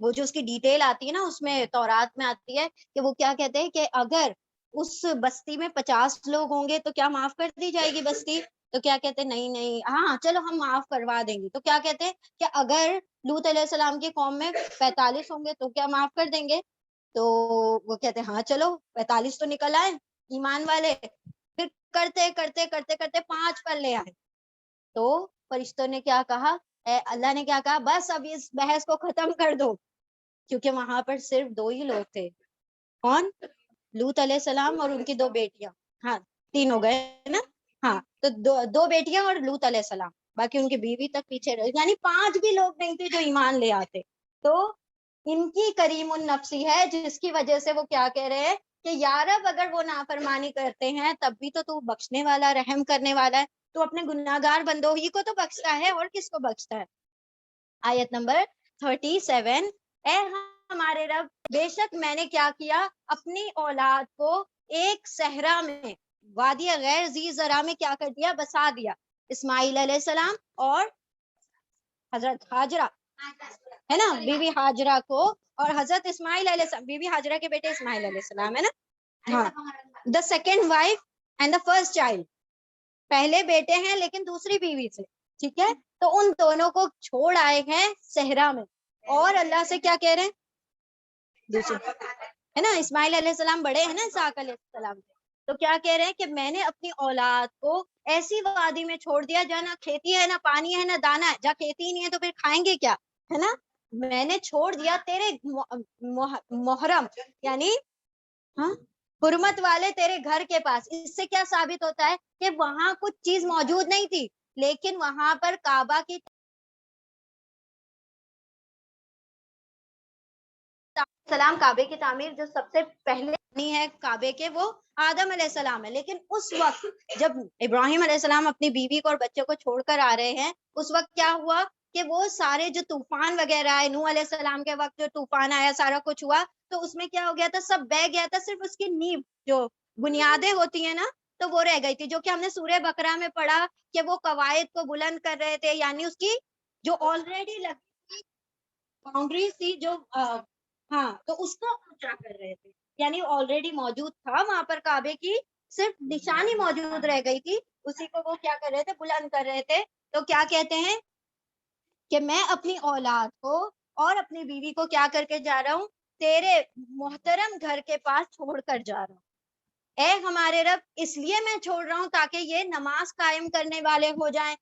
وہ جو اس کی ڈیٹیل آتی ہے نا اس میں تورات میں آتی ہے کہ وہ کیا کہتے ہیں کہ اگر اس بستی میں 50 لوگ ہوں گے تو کیا معاف کر دی جائے گی بستی؟ تو کیا کہتے ہیں نہیں نہیں, ہاں چلو ہم معاف کروا دیں گے. تو کیا کہتے ہیں کہ اگر لوط علیہ السلام کی قوم میں 45 ہوں گے تو کیا معاف کر دیں گے؟ تو وہ کہتے ہیں ہاں چلو 45 تو نکل آئے ایمان والے. پھر کرتے کرتے کرتے کرتے 5 پر لے آئے. تو فرشتوں نے کیا کہا, اللہ نے کیا کہا, بس اب اس بحث کو ختم کر دو, کیونکہ وہاں پر صرف 2 ہی لوگ تھے. کون؟ لوط علیہ السلام اور ان کی 2 بیٹیاں. ہاں 3 ہو گئے نا, ہاں تو 2 بیٹیاں اور لوط علیہ السلام, باقی ان کی بیوی تک پیچھے رہے, یعنی 5 بھی لوگ نہیں تھے جو ایمان لے آتے. تو ان کی کریم النفسی ہے جس کی وجہ سے وہ کیا کہہ رہے ہیں کہ یا رب اگر وہ نافرمانی کرتے ہیں تب بھی تو بخشنے والا, رحم کرنے والا ہے, تو اپنے گناہگار بندوں ہی کو تو بخشتا ہے, اور کس کو بخشتا ہے. آیت نمبر 37, اے ہمارے رب بے شک میں نے کیا کیا, اپنی اولاد کو ایک صحرا میں وادی غیر ذی زرع میں کیا کر دیا, بسا دیا. اسماعیل علیہ السلام اور حضرت ہاجرہ ہے نا, بی بی ہاجرہ کو, اور حضرت اسماعیل علیہ السلام, بی بی ہاجرہ کے بیٹے اسماعیل علیہ السلام ہے نا, ہاں, the second wife and the first child, پہلے بیٹے ہیں لیکن دوسری بیوی سے, ٹھیک ہے. تو ان دونوں کو چھوڑ آئے ہیں صحرا میں, اور اللہ سے کیا کہہ رہے ہیں, دوسرے ہے نا, اسماعیل علیہ السلام بڑے ہیں نا اسحاق علیہ السلام, تو کیا کہہ رہے ہیں کہ میں نے اپنی اولاد کو ایسی وادی میں چھوڑ دیا جہاں نہ کھیتی ہے, نہ پانی ہے, نہ دانا ہے. جہاں کھیتی ہی نہیں ہے تو پھر کھائیں گے کیا, ہے نا. میں نے چھوڑ دیا تیرے محرم یعنی ہاں حرمت والے تیرے گھر کے پاس. اس سے کیا ثابت ہوتا ہے کہ وہاں کچھ چیز موجود نہیں تھی, لیکن وہاں پر کعبہ کی سلام, کعبے کی تعمیر جو سب سے پہلے ہے کعبے کے, وہ آدم علیہ السلام ہے. لیکن اس وقت جب ابراہیم علیہ السلام اپنی بیوی کو اور بچے کو چھوڑ کر آ رہے ہیں, اس وقت کیا ہوا کہ وہ سارے جو طوفان وغیرہ آئے, نوح علیہ السلام کے وقت جو طوفان آیا, سارا کچھ ہوا, تو اس میں کیا ہو گیا تھا, سب بہ گیا تھا, صرف اس کی نیو جو بنیادیں ہوتی ہیں نا تو وہ رہ گئی تھی, جو کہ ہم نے سورہ بقرہ میں پڑھا کہ وہ قواعد کو بلند کر رہے تھے, یعنی اس کی جو آلریڈی لگی باؤنڈریز تھی جو ہاں تو اس کو اونچا کر رہے تھے, یعنی آلریڈی موجود تھا وہاں پر کعبے کی, صرف نشانی موجود رہ گئی تھی, اسی کو وہ کیا کر رہے تھے, بلند کر رہے تھے. تو کیا کہتے ہیں کہ میں اپنی اولاد کو اور اپنی بیوی کو کیا کر کے جا رہا ہوں, تیرے محترم گھر کے پاس چھوڑ کر جا رہا ہوں. اے ہمارے رب اس لیے میں چھوڑ رہا ہوں تاکہ یہ نماز قائم کرنے والے ہو جائیں.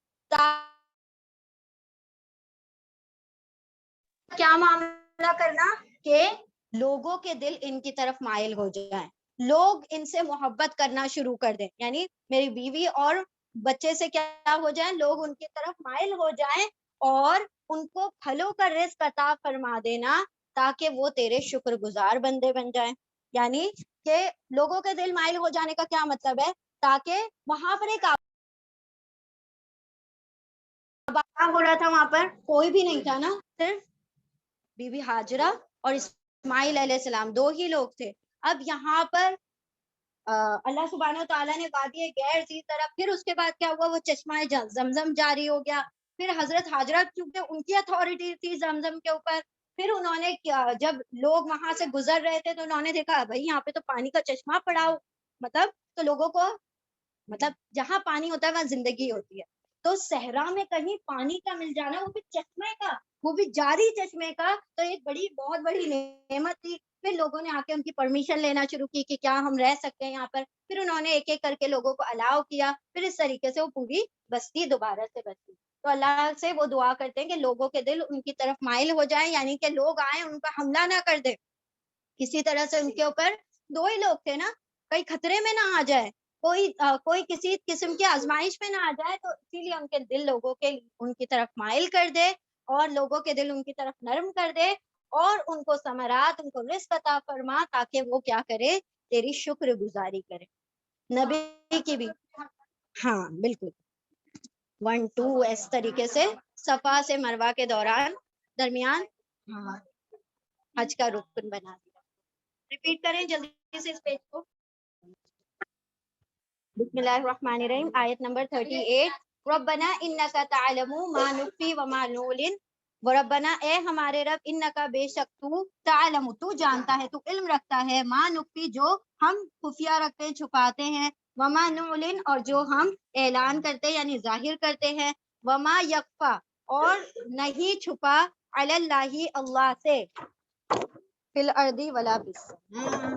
کیا معاملہ کرنا کہ لوگوں کے دل ان کی طرف مائل ہو جائیں, لوگ ان سے محبت کرنا شروع کر دیں, یعنی میری بیوی اور بچے سے کیا ہو جائیں, لوگ ان کی طرف مائل ہو جائیں اور ان کو پھلوں کا رزق عطا فرما دینا تاکہ وہ تیرے شکر گزار بندے بن جائیں. یعنی کہ لوگوں کے دل مائل ہو جانے کا کیا مطلب ہے, تاکہ وہاں پر ایک ہو رہا تھا, وہاں پر کوئی بھی نہیں تھا نا, صرف بی بی ہاجرہ اور اسماعیل علیہ السلام 2 ہی لوگ تھے. اب یہاں پر اللہ سبحانہ و تعالیٰ نے وادی غیر ذی زرع, پھر اس کے بعد کیا ہوا, وہ چشمہ زمزم جاری ہو گیا. پھر حضرت ہاجرہ کیونکہ ان کی اتھارٹی تھی زمزم کے اوپر, پھر انہوں نے جب لوگ وہاں سے گزر رہے تھے تو انہوں نے دیکھا بھائی یہاں پہ تو پانی کا چشمہ پڑا ہو, مطلب تو لوگوں کو مطلب جہاں پانی ہوتا ہے وہاں زندگی ہوتی ہے, تو صحرا میں کہیں پانی کا مل جانا, وہ بھی چشمے کا, وہ بھی جاری چشمے کا, تو ایک بڑی بہت بڑی نعمت تھی. پھر لوگوں نے آ کے ان کی پرمیشن لینا شروع کی کہ کیا ہم رہ سکتے ہیں یہاں پر. پھر انہوں نے ایک ایک کر کے لوگوں کو الاؤ کیا, پھر اس طریقے سے وہ پوری بستی دوبارہ سے بستی. تو اللہ سے وہ دعا کرتے ہیں کہ لوگوں کے دل ان کی طرف مائل ہو جائیں, یعنی کہ لوگ آئیں ان کا حملہ نہ کر دے کسی طرح سے. ان کے اوپر 2 ہی لوگ تھے نا, کئی خطرے میں نہ آ جائے, کوئی کسی قسم کی آزمائش میں نہ آ جائے, تو اسی لیے ان کے دل لوگوں کے ان کی طرف مائل کر دے اور لوگوں کے دل ان کی طرف نرم کر دے اور ان کو ثمرات ان کو رزق عطا فرما تاکہ وہ کیا کرے تیری شکر گزاری کرے. نبی کی بھی ہاں بالکل 1 2 اس طریقے سے صفا سے مروہ کے دوران درمیان ہاں حج کا رکن بنا دیا. ریپیٹ کریں جلدی سے اس پیج کو. بسم اللہ الرحمن الرحیم آیت نمبر 38. ربنا انک تعلم ما نخفی وما نعلن. وربنا اے ہمارے رب انکا بے شک تو تعلم تو جانتا ہے تو علم رکھتا ہے ما نخفی جو ہم خفیہ رکھتے ہیں چھپاتے ہیں وما نعلن اور جو ہم اعلان کرتے یعنی ظاہر کرتے ہیں وما یخفا اور نہیں چھپا علی اللہ اللہ سے فی الارض ولا فی السماء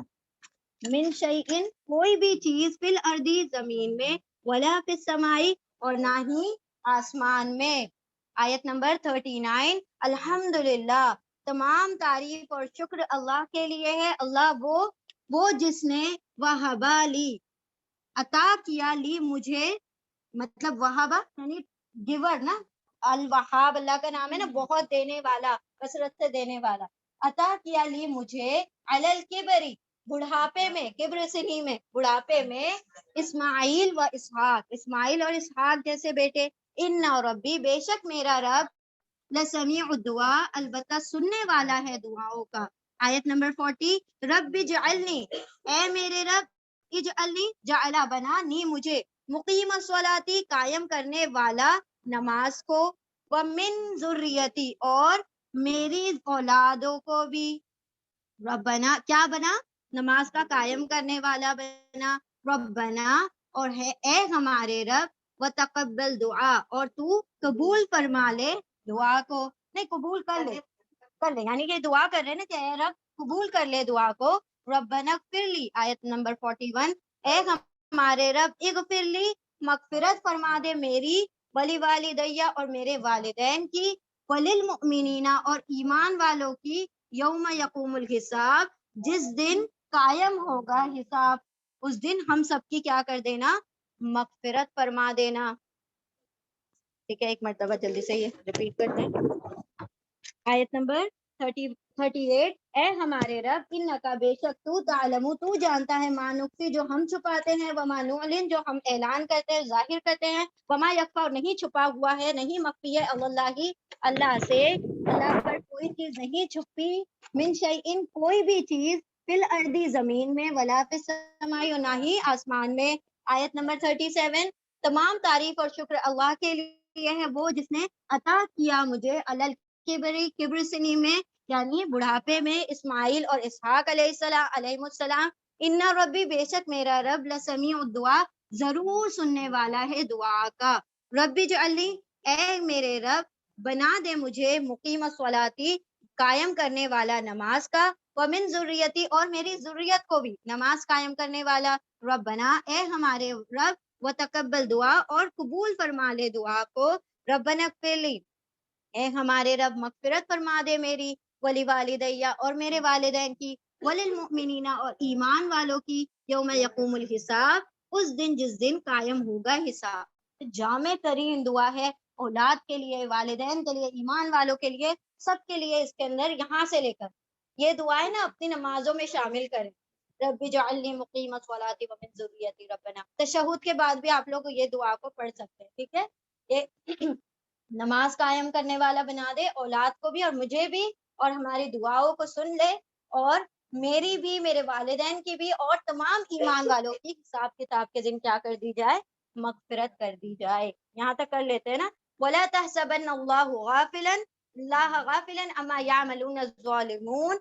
من شیئن کوئی بھی چیز فی الارض زمین میں ولا فی السماء اور نہ ہی آسمان میں. آیت نمبر 39. الحمدللہ تمام تعریف اور شکر اللہ کے لیے ہے. اللہ وہ جس نے وہبا لی عطا کیا لی مجھے مطلب وہبا یعنی گیور نا. الوہاب اللہ کا نام ہے نا بہت دینے والا کثرت سے دینے والا. عطا کیا لی مجھے علی الکبری بڑھاپے میں کبر سنی میں بڑھاپے میں اسماعیل و اسحاق اسماعیل اور اسحاق جیسے بیٹے. ان ربی بے شک میرا رب لسمیع الدعاء البتہ سننے والا ہے دعاؤں کا. آیت نمبر 40. رب اجعلنی اے میرے رب اجعلنی جعلا بنا نی مجھے مقیم الصلاۃ قائم کرنے والا نماز کو ومن ذریتی اور میری اولادوں کو بھی. ربنا کیا بنا نماز کا قائم کرنے والا بنا. ربنا اور ہے اے ہمارے رب وتقبل دعا اور تو قبول فرما لے دعا کو. نہیں قبول کر لے یعنی کہ دعا کر رہے نا کہ اے رب قبول کر لے دعا کو. ربنا اغفر لی آیت نمبر 41. اے ہمارے رب اغفر لی مغفرت فرما دے میری ولی والدیہ اور میرے والدین کی وللمؤمنین اور ایمان والوں کی یوم یقوم الحساب جس دن قائم ہوگا حساب اس دن ہم سب کی کیا کر دینا مغفرت فرما دینا. ٹھیک ہے ایک مرتبہ جلدی سے یہ ریپیٹ کرتے ہیں. آیت نمبر 38. اے ہمارے رب انکا بے شک تو تعلم تو جانتا ہے ما نخفی جو ہم چھپاتے ہیں وما نعلن جو ہم اعلان کرتے ہیں ظاہر کرتے ہیں وما یخفا اور نہیں چھپا ہوا ہے نہیں مخفی ہے اللہ اللہ سے. اللہ پر کوئی چیز نہیں چھپی. من شیئن کوئی بھی چیز فی الارض زمین میں ولا فی السماء اور نہ ہی آسمان میں. آیت نمبر 37. تمام تعریف اور شکر اللہ کے لیے ہے وہ جس نے عطا کیا مجھے الل کبری کبر سنی میں یعنی بڑھاپے میں اسماعیل اور اسحاق علیہ السلام. ان ربی بے شک میرا رب لسمیع الدعاء ضرور سننے والا ہے دعا کا. ربی اجعلنی اے میرے رب بنا دے مجھے مقیم الصلاۃ قائم کرنے والا نماز کا ومن ذریتی اور میری ذریت کو بھی نماز قائم کرنے والا. ربنا اے ہمارے رب وتقبل دعا اور قبول فرما لے دعا کو. ربنا اغفر لی اے ہمارے رب مغفرت فرما دے میری ولی والدیہ اور میرے والدین کی وللمؤمنین اور ایمان والوں کی یوم یقوم الحساب اس دن جس دن قائم ہوگا حساب. جامع ترین دعا ہے اولاد کے لیے والدین کے لیے ایمان والوں کے لیے سب کے لیے. اس کے اندر یہاں سے لے کر یہ دعائیں نا اپنی نمازوں میں شامل کریں. رب اجعلنی مقیم الصلاۃ ومن ذریتی ربنا. تشہد کے بعد بھی آپ لوگ یہ دعا کو پڑھ سکتے ہیں. ٹھیک ہے یہ نماز قائم کرنے والا بنا دے اولاد کو بھی اور مجھے بھی اور ہماری دعاؤں کو سن لے اور میری بھی میرے والدین کی بھی اور تمام ایمان والوں کی حساب کتاب کے دن کیا کر دی جائے مغفرت کر دی جائے. یہاں تک کر لیتے ہیں نا. وَلَا تَحْسَبَنَّ اللَّهُ غَافِلًا عَمَّا يَعْمَلُونَ الظَّالِمُونَ.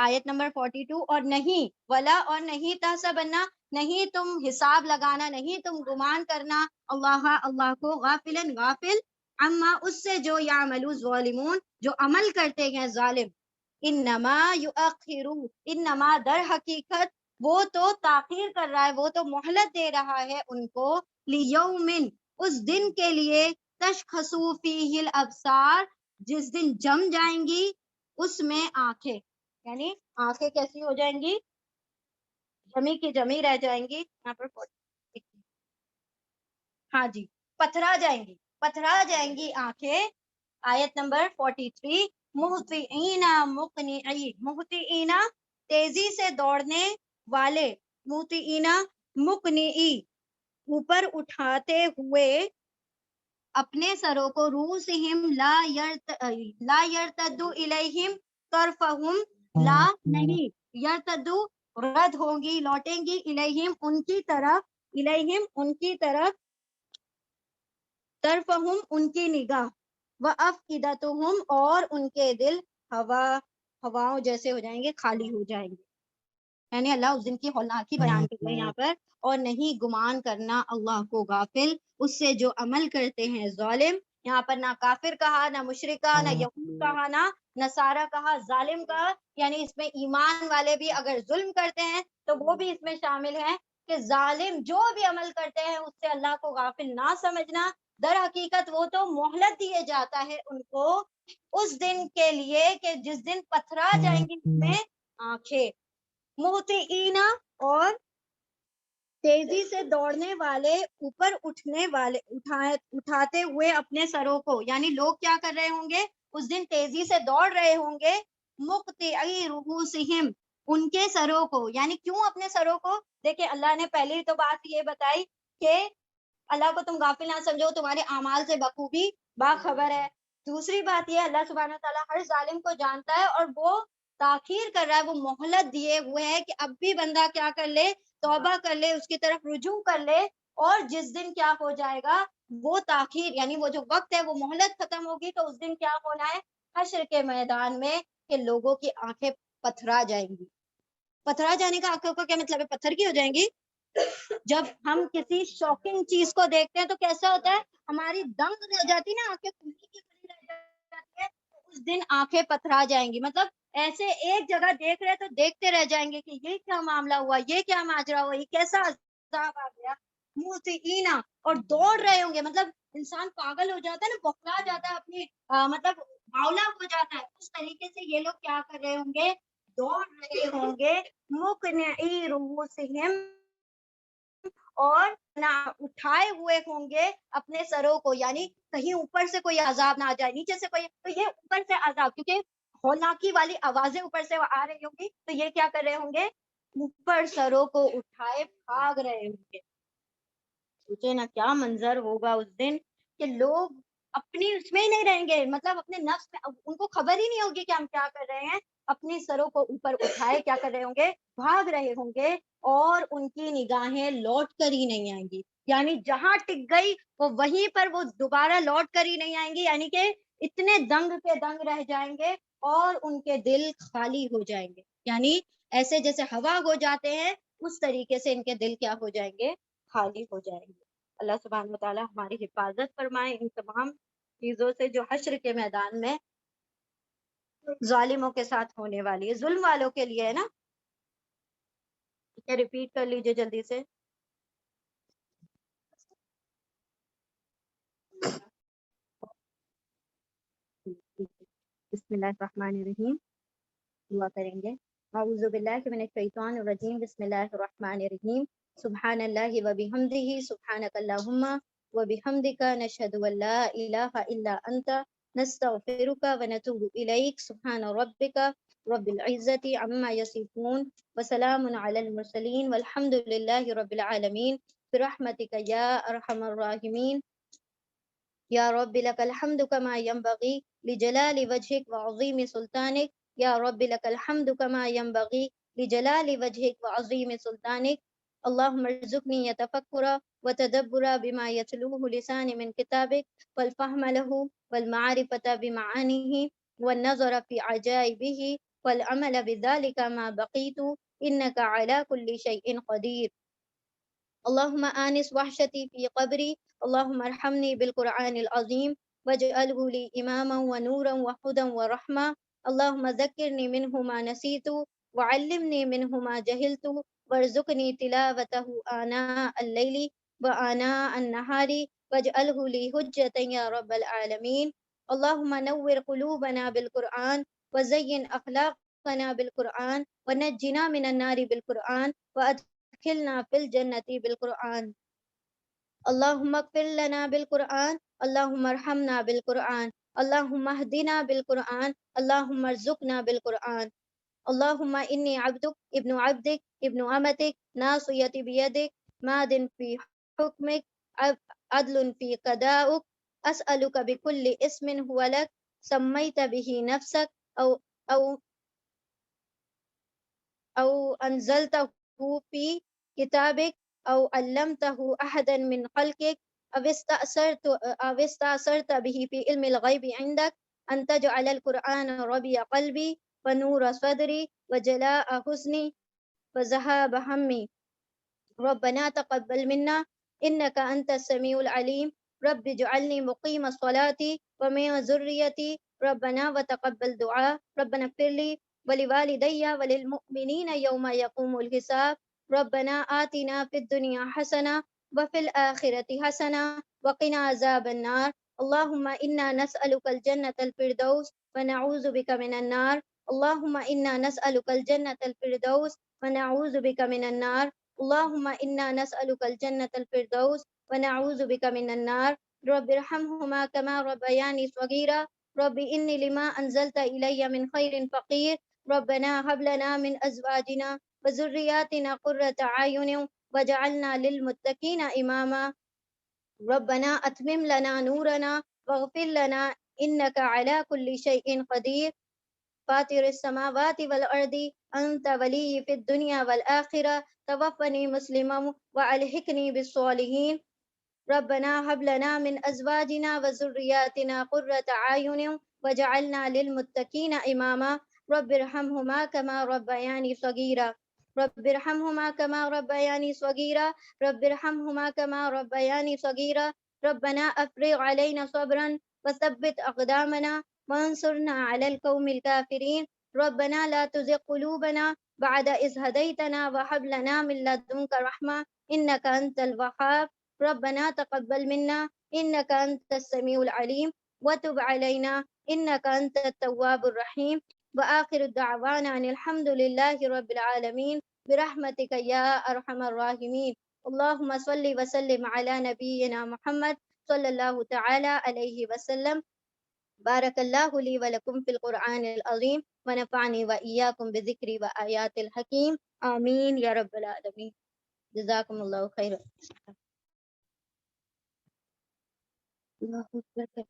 آیت نمبر 42. اور نہیں ولا اور نہیں تحسبنا نہیں تم حساب لگانا نہیں تم گمان کرنا اللہ کو غافلاً غافل اما اس سے جو یعملو ظالمون جو عمل کرتے ہیں ظالم. انما یؤخر انما در حقیقت وہ تو تاخیر کر رہا ہے وہ تو مہلت دے رہا ہے ان کو لیوم اس دن کے لیے تشخص فیہ الابصار جس دن جم جائیں گی اس میں آنکھیں یعنی آنکھیں کیسی ہو جائیں گی جمی کی جمی رہ جائیں گی. یہاں پر ہاں جی پتھرا جائیں گی آنکھیں آیت نمبر 43 مہطعین مقنعی، مہطعین تیزی سے دوڑنے والے، مہطعین مقنعی اوپر اٹھاتے ہوئے اپنے سروں کو، رؤوسہم لا یرتد الیہم طرفہم، لا نہیں، یرتد رد ہوں گی، لوٹیں گی، الیہم ان کی طرف، الیہم ان کی طرف، طرفہم ان کی نگاہ، وافئدتہم اور ان کے دل ہواؤں جیسے ہو جائیں گے، خالی ہو جائیں گے. یعنی اللہ اس دن کی ہولناکی بیان کر رہے ہیں یہاں پر، اور نہیں گمان کرنا اللہ کو غافل اس سے جو عمل کرتے ہیں ظالم. یہاں پر نہ کافر کہا، نہ مشرک کہا، نہ یہود کہا، نہ نصارہ کہا، ظالم کہا. یعنی اس میں ایمان والے بھی اگر ظلم کرتے ہیں تو وہ بھی اس میں شامل ہیں کہ ظالم جو بھی عمل کرتے ہیں اس سے اللہ کو غافل نہ سمجھنا. در حقیقت وہ تو مہلت دیے جاتا ہے ان کو اس دن کے لیے کہ جس دن پتھرا جائیں گی اس میں آنکھیں. مہطعین اور تیزی سے دوڑنے والے، اوپر اٹھنے والے، اٹھاتے ہوئے اپنے سروں کو. یعنی لوگ کیا کر رہے ہوں گے اس دن؟ تیزی سے دوڑ رہے ہوں گے، مقطعی رؤوسہم ان کے سروں کو. یعنی کیوں اپنے سروں کو؟ دیکھیں اللہ نے پہلی تو بات یہ بتائی کہ اللہ کو تم غافل نہ سمجھو، تمہارے اعمال سے بخوبی باخبر ہے. دوسری بات یہ اللہ سبحانہ تعالیٰ ہر ظالم کو جانتا ہے اور وہ تاخیر کر رہا ہے، وہ مہلت دیے ہوئے ہے کہ اب بھی بندہ کیا کر لے، توبہ کر لے، اس کی طرف رجوع کر لے. اور جس دن کیا ہو جائے گا وہ تاخیر، یعنی وہ جو وقت ہے وہ مہلت ختم ہوگی تو اس دن کیا ہونا ہے حشر کے میدان میں کہ لوگوں کی آنکھیں پتھرا جائیں گی. پتھرا جانے کا آنکھوں کا کیا مطلب ہے؟ پتھر کی ہو جائیں گی. جب ہم کسی شاکنگ چیز کو دیکھتے ہیں تو کیسا ہوتا ہے؟ ہماری دنگ رہ جاتی ہے نا، آنکھیں کھلی کی کھلی رہ جاتی ہے. اس دن آنکھیں پتھرا جائیں گی. مطلب ایسے ایک جگہ دیکھ رہے تو دیکھتے رہ جائیں گے کہ یہ کیا معاملہ ہوا، یہ کیا ماجرا ہوا، یہ کیسا عذاب آ گیا. مہطعین اور دوڑ رہے ہوں گے. مطلب انسان پاگل ہو جاتا ہے نا، بوکھلا جاتا ہے، اپنی مطلب باولا ہو جاتا ہے. اس طریقے سے یہ لوگ کیا کر رہے ہوں گے؟ دوڑ رہے ہوں گے. مقنعی رؤوسہم اور نہ اٹھائے ہوئے ہوں گے اپنے سروں کو. یعنی کہیں اوپر سے کوئی عذاب نہ آ جائے، نیچے سے کوئی، تو یہ اوپر سے عذاب، کیونکہ ہولناکی والی آوازیں اوپر سے آ رہی ہوں گی تو یہ کیا کر رہے ہوں گے؟ اوپر سروں کو اٹھائے بھاگ رہے ہوں گے. سوچے نا کیا منظر ہوگا اس دن کہ لوگ اپنی اس میں ہی نہیں رہیں گے، مطلب اپنے نفس میں ان کو خبر ہی نہیں ہوگی کہ ہم کیا کر رہے ہیں. اپنی سروں کو اوپر اٹھائے کیا کر رہے ہوں گے؟ بھاگ رہے ہوں گے. اور ان کی نگاہیں لوٹ کر ہی نہیں آئیں گی. یعنی جہاں ٹک گئی وہ وہیں پر وہ دوبارہ لوٹ کر ہی نہیں آئیں گی. یعنی کہ اتنے دنگ کے دنگ رہ جائیں گے اور ان کے دل خالی ہو جائیں گے. یعنی ایسے جیسے ہوا ہو جاتے ہیں اس طریقے سے ان کے دل کیا ہو جائیں گے؟ خالی ہو جائیں گے. اللہ سبحانہ وتعالیٰ ہماری حفاظت فرمائے ان تمام چیزوں سے جو حشر کے میدان میں ظالموں کے ساتھ ہونے والی ہے. ظلم والوں کے لیے ہے نا. ریپیٹ کر لیجئے جلدی سے. بسم اللہ الرحمن الرحیم. دعا کریں گے. اعوذ باللہ من الشیطان الرجیم. بسم اللہ الرحمن الرحیم. سبحان اللہ و بحمدہ، سبحانک اللہم و بحمدک، نشہد ان لا الہ الا انت، نستغفرک و نتوب الیک. سبحان ربک رب العزت عما یصفون وسلام علی المرسلین والحمد للہ رب العالمین برحمتک یا ارحم الراحمین. یا رب لک الحمد کما ینبغی لجلال وجهک وعظیم سلطانک. یا رب لک الحمد کما ینبغی لجلال وجهک وعظیم سلطانک. اللهم ارزقني يتفكر وتدبر بما يتلوه لساني من كتابك، والفهم له والمعرفة بمعانيه والنظر في عجائبه والعمل بذلك ما بقيت، إنك على كل شيء قدير. اللهم آنس وحشتي في قبري. اللهم ارحمني بالقرآن العظيم واجعله لي إماما ونورا وهدى ورحمة. اللهم ذكرني منه ما نسيت وعلمني منه ما جهلت وارزقني تلاوته آناء الليل وآناء النهار واجعله لي حجة يا رب العالمين. اللهم نور قلوبنا بالقرآن وزين أخلاقنا بالقرآن ونجنا من النار بالقرآن وأدخلنا في الجنة بالقرآن. اللهم اغفر لنا بالقرآن. اللهم ارحمنا بالقرآن. اللهم اهدنا بالقرآن اللهم ارزقنا بالقرآن اللهم إني عبدك ابن عبدك ابن أمتك ناصيتي بيدك ماض في حكمك عدل في قضاؤك أسألك بكل اسم هو لك سميت به نفسك أو أو أو أنزلته في كتابك أو علمته أحدا من خلقك أو استأثرت به في علم الغيب عندك أن تجعل القرآن ربيع قلبي ونور صدري وجلاء حزني وذهاب همي ربنا تقبل منا إنك أنت السميع العليم رب اجعلني مقيم الصلاة ومن ذريتي ربنا وتقبل دعاء ربنا اغفر لي ولوالدي وللمؤمنين يوم يقوم الحساب ربنا آتنا في الدنيا حسنة وفي الآخرة حسنة وقنا عذاب النار اللهم إنا نسألك الجنة الفردوس ونعوذ بك من النار اللهم إنا نسألك الجنة الفردوس ونعوذ بك من النار اللهم إنا نسألك الجنة الفردوس ونعوذ بك من النار رب ارحمهما كما ربياني صغيرا رب إني لما أنزلت إلي من خير فقير ربنا هب لنا من أزواجنا وذرياتنا قرة أعين وجعلنا للمتقين إماما ربنا أتمم لنا نورنا واغفر لنا إنك على كل شيء قدير فاطر السماوات والأرض أنت ولي في الدنيا والآخرة توفني مسلما وألحقني بالصالحين ربنا هب لنا من أزواجنا وذرياتنا قرة أعين وجعلنا للمتقين إماما رب ارحمهما كما ربياني صغيرا رب ارحمهما كما ربياني صغيرا رب ارحمهما كما ربياني صغيرا ربنا أفرغ علينا صبرا وثبت أقدامنا وانصرنا على القوم الكافرين ربنا لا تزغ قلوبنا بعد إذ هديتنا وهب لنا من لدنك رحمة إنك أنت الوهاب ربنا تقبل منا إنك أنت السميع العليم وتب علينا إنك أنت التواب الرحيم وآخر دعوانا أن الحمد لله رب العالمين برحمتك يا أرحم الراحمين اللهم صل وسلم على نبينا محمد صلى الله تعالى عليه وسلم بارك الله لي ولكم في القرآن العظيم ونفعني وإياكم بذكري وآيات الحكيم آمين يا رب العالمين جزاكم الله خيرا الله أكبر كبير